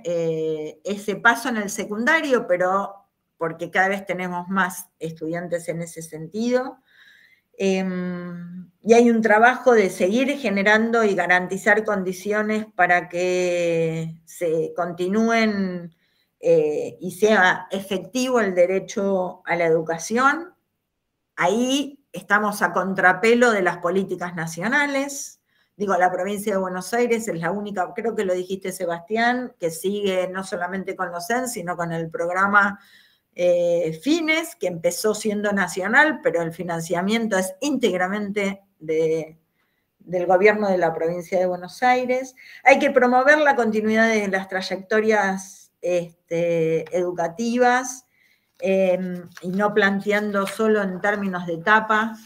ese paso en el secundario, pero porque cada vez tenemos más estudiantes en ese sentido. Y hay un trabajo de seguir generando y garantizar condiciones para que se continúen y sea efectivo el derecho a la educación. Ahí estamos a contrapelo de las políticas nacionales. Digo, la provincia de Buenos Aires es la única, creo que lo dijiste Sebastián, que sigue no solamente con los CEN, sino con el programa Fines, que empezó siendo nacional, pero el financiamiento es íntegramente del gobierno de la provincia de Buenos Aires. Hay que promover la continuidad de las trayectorias educativas y no planteando solo en términos de etapa.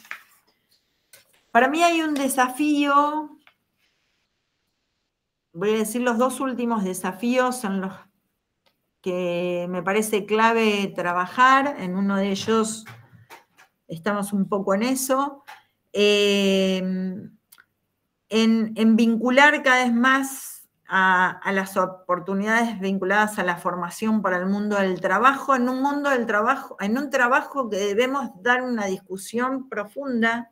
Para mí hay un desafío, voy a decir los dos últimos desafíos son los que me parece clave trabajar, en uno de ellos estamos un poco en eso, en vincular cada vez más a las oportunidades vinculadas a la formación para el mundo del trabajo, en un trabajo que debemos dar una discusión profunda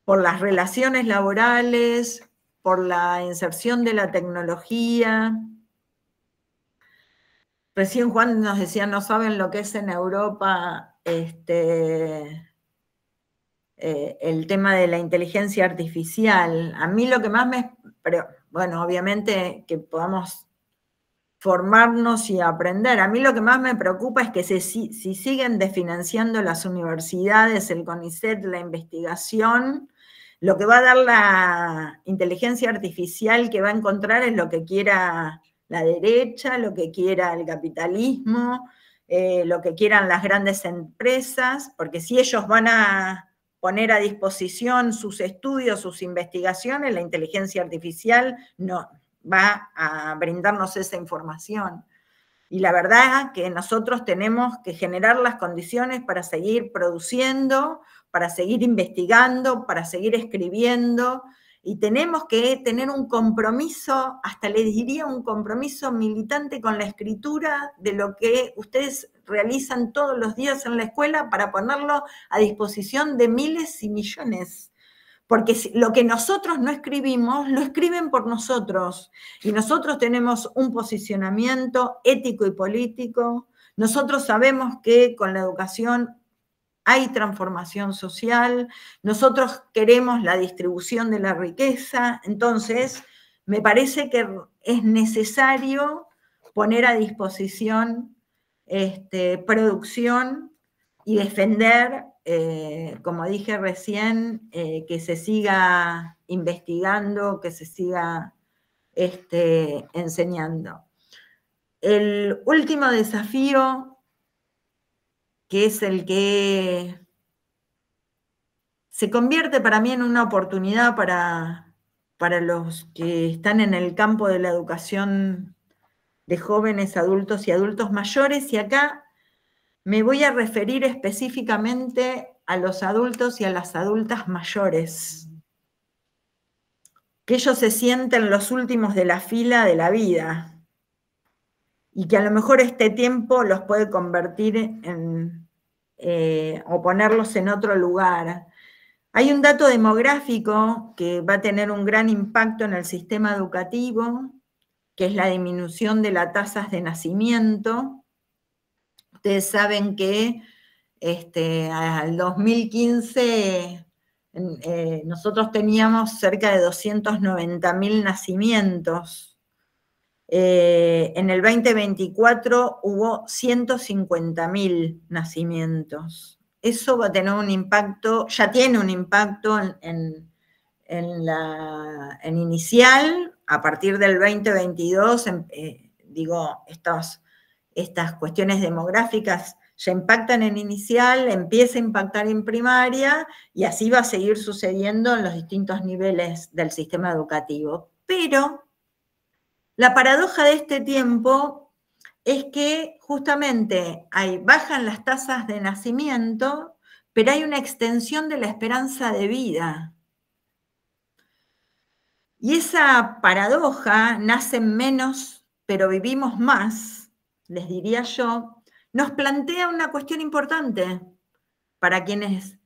por las relaciones laborales, por la inserción de la tecnología. Recién Juan nos decía, no saben lo que es en Europa el tema de la inteligencia artificial. A mí lo que más pero bueno, obviamente que podamos formarnos y aprender. A mí lo que más me preocupa es que si siguen desfinanciando las universidades, el CONICET, la investigación, lo que va a dar la inteligencia artificial que va a encontrar es lo que quiera la derecha, lo que quiera el capitalismo, lo que quieran las grandes empresas, porque si ellos van a poner a disposición sus estudios, sus investigaciones, la inteligencia artificial no va a brindarnos esa información. Y la verdad que nosotros tenemos que generar las condiciones para seguir produciendo, para seguir investigando, para seguir escribiendo, y tenemos que tener un compromiso, hasta les diría un compromiso militante con la escritura de lo que ustedes realizan todos los días en la escuela para ponerlo a disposición de miles y millones. Porque lo que nosotros no escribimos, lo escriben por nosotros. Y nosotros tenemos un posicionamiento ético y político. Nosotros sabemos que con la educación hay transformación social, nosotros queremos la distribución de la riqueza, entonces me parece que es necesario poner a disposición producción y defender, como dije recién, que se siga investigando, que se siga enseñando. El último desafío, que es el que se convierte para mí en una oportunidad para los que están en el campo de la educación de jóvenes, adultos y adultos mayores, y acá me voy a referir específicamente a los adultos y a las adultas mayores, que ellos se sienten los últimos de la fila de la vida, y que a lo mejor este tiempo los puede convertir en, o ponerlos en otro lugar. Hay un dato demográfico que va a tener un gran impacto en el sistema educativo, que es la disminución de las tasas de nacimiento. Ustedes saben que al 2015 nosotros teníamos cerca de 290.000 nacimientos. En el 2024 hubo 150.000 nacimientos. Eso va a tener un impacto, ya tiene un impacto en inicial. A partir del 2022, estas cuestiones demográficas ya impactan en inicial, empieza a impactar en primaria, y así va a seguir sucediendo en los distintos niveles del sistema educativo. Pero la paradoja de este tiempo es que justamente bajan las tasas de nacimiento, pero hay una extensión de la esperanza de vida. Y esa paradoja, nacen menos, pero vivimos más, les diría yo, nos plantea una cuestión importante para quienes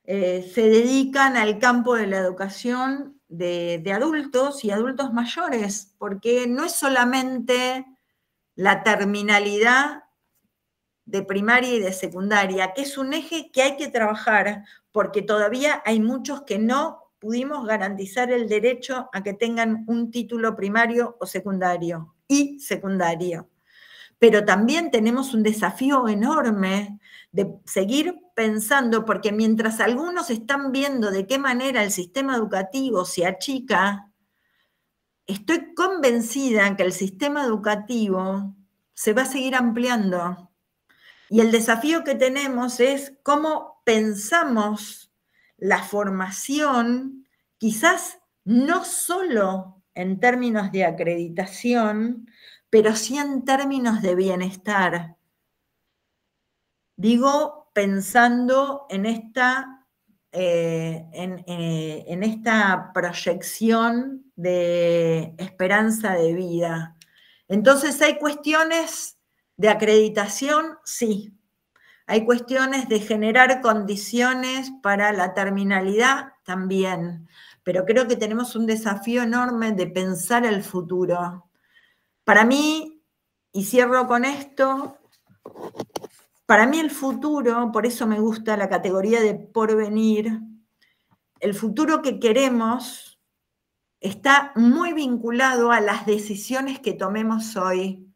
se dedican al campo de la educación de adultos y adultos mayores, porque no es solamente la terminalidad de primaria y de secundaria, que es un eje que hay que trabajar, porque todavía hay muchos que no pudimos garantizar el derecho a que tengan un título primario o secundario y secundario. Pero también tenemos un desafío enorme de seguir pensando, porque mientras algunos están viendo de qué manera el sistema educativo se achica, estoy convencida que el sistema educativo se va a seguir ampliando. Y el desafío que tenemos es cómo pensamos la formación, quizás no solo en términos de acreditación, pero sí en términos de bienestar. Digo, pensando en esta proyección de esperanza de vida. Entonces, ¿hay cuestiones de acreditación? Sí. ¿Hay cuestiones de generar condiciones para la terminalidad? También. Pero creo que tenemos un desafío enorme de pensar el futuro. Para mí, y cierro con esto, para mí el futuro, por eso me gusta la categoría de porvenir, el futuro que queremos está muy vinculado a las decisiones que tomemos hoy,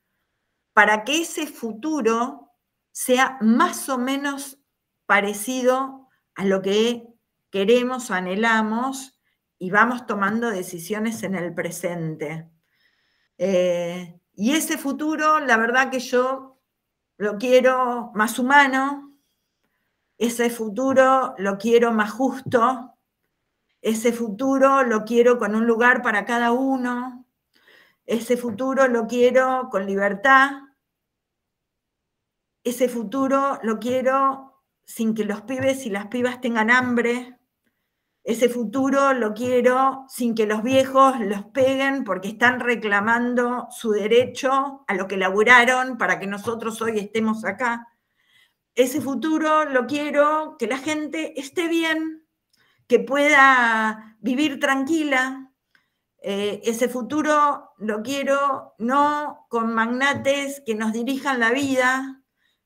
para que ese futuro sea más o menos parecido a lo que queremos, anhelamos, y vamos tomando decisiones en el presente. Y ese futuro, la verdad que yo lo quiero más humano, ese futuro lo quiero más justo, ese futuro lo quiero con un lugar para cada uno, ese futuro lo quiero con libertad, ese futuro lo quiero sin que los pibes y las pibas tengan hambre, Ese futuro lo quiero sin que los viejos los peguen porque están reclamando su derecho a lo que laburaron para que nosotros hoy estemos acá. Ese futuro lo quiero que la gente esté bien, que pueda vivir tranquila. Ese futuro lo quiero no con magnates que nos dirijan la vida,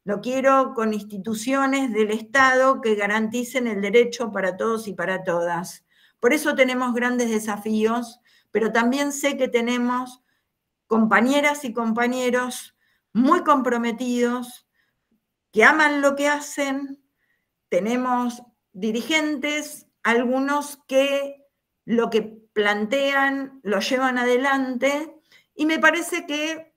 lo quiero con instituciones del Estado que garanticen el derecho para todos y para todas. Por eso tenemos grandes desafíos, pero también sé que tenemos compañeras y compañeros muy comprometidos, que aman lo que hacen. Tenemos dirigentes, algunos que lo que plantean lo llevan adelante, y me parece que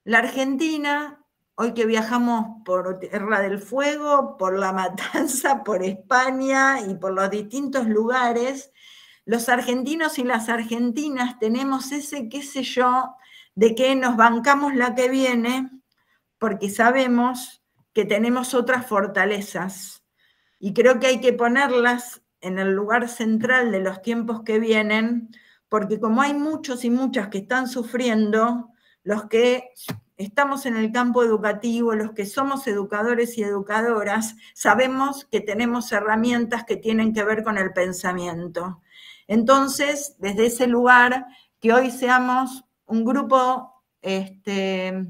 la Argentina, hoy que viajamos por Tierra del Fuego, por La Matanza, por España y por los distintos lugares, los argentinos y las argentinas tenemos ese qué sé yo, de que nos bancamos la que viene, porque sabemos que tenemos otras fortalezas, y creo que hay que ponerlas en el lugar central de los tiempos que vienen, porque como hay muchos y muchas que están sufriendo, los que estamos en el campo educativo, los que somos educadores y educadoras, sabemos que tenemos herramientas que tienen que ver con el pensamiento. Entonces, desde ese lugar, que hoy seamos un grupo de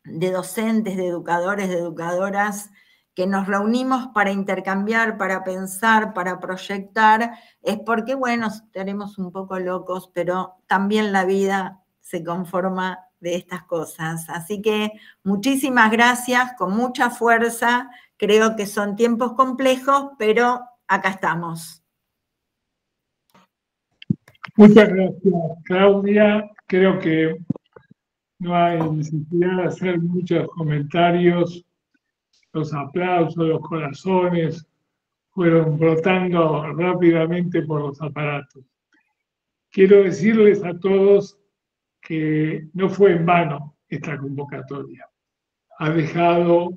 docentes, de educadores, de educadoras, que nos reunimos para intercambiar, para pensar, para proyectar, es porque, bueno, estaremos un poco locos, pero también la vida se conforma de estas cosas. Así que muchísimas gracias, con mucha fuerza. Creo que son tiempos complejos, pero acá estamos. Muchas gracias, Claudia. Creo que no hay necesidad de hacer muchos comentarios. Los aplausos, los corazones fueron brotando rápidamente por los aparatos. Quiero decirles a todos que no fue en vano esta convocatoria. Ha dejado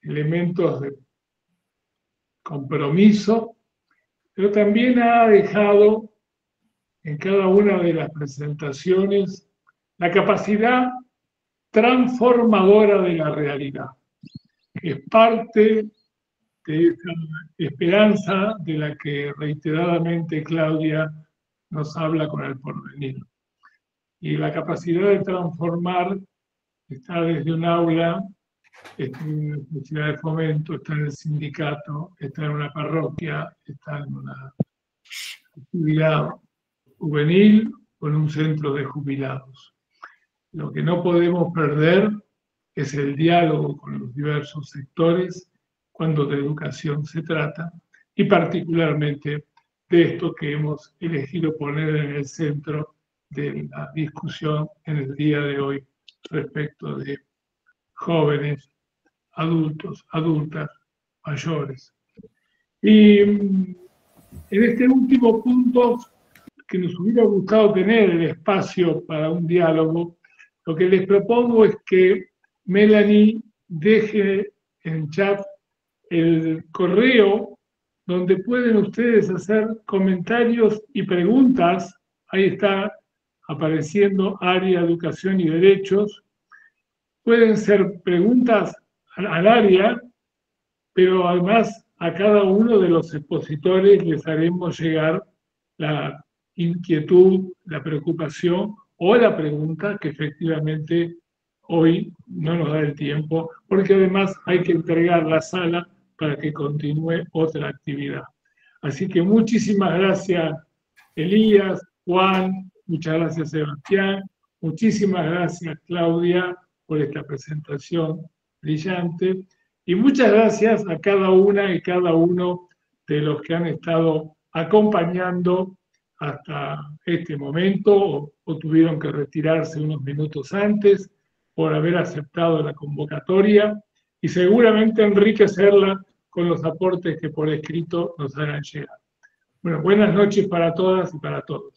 elementos de compromiso, pero también ha dejado en cada una de las presentaciones la capacidad transformadora de la realidad, que es parte de esa esperanza de la que reiteradamente Claudia nos habla con el porvenir. Y la capacidad de transformar está desde un aula, está en una sociedad de fomento, está en el sindicato, está en una parroquia, está en una actividad juvenil o en un centro de jubilados. Lo que no podemos perder es el diálogo con los diversos sectores cuando de educación se trata, y particularmente de esto que hemos elegido poner en el centro de la discusión en el día de hoy respecto de jóvenes, adultos, adultas, mayores. Y en este último punto, que nos hubiera gustado tener el espacio para un diálogo, lo que les propongo es que Melanie deje en chat el correo donde pueden ustedes hacer comentarios y preguntas. Ahí está apareciendo área educación y derechos. Pueden ser preguntas al área, pero además a cada uno de los expositores les haremos llegar la inquietud, la preocupación o la pregunta que efectivamente hoy no nos da el tiempo, porque además hay que entregar la sala para que continúe otra actividad. Así que muchísimas gracias, Elías, Juan, muchas gracias, Sebastián, muchísimas gracias, Claudia, por esta presentación brillante, y muchas gracias a cada una y cada uno de los que han estado acompañando hasta este momento o tuvieron que retirarse unos minutos antes por haber aceptado la convocatoria y seguramente enriquecerla con los aportes que por escrito nos hagan llegar. Bueno, buenas noches para todas y para todos.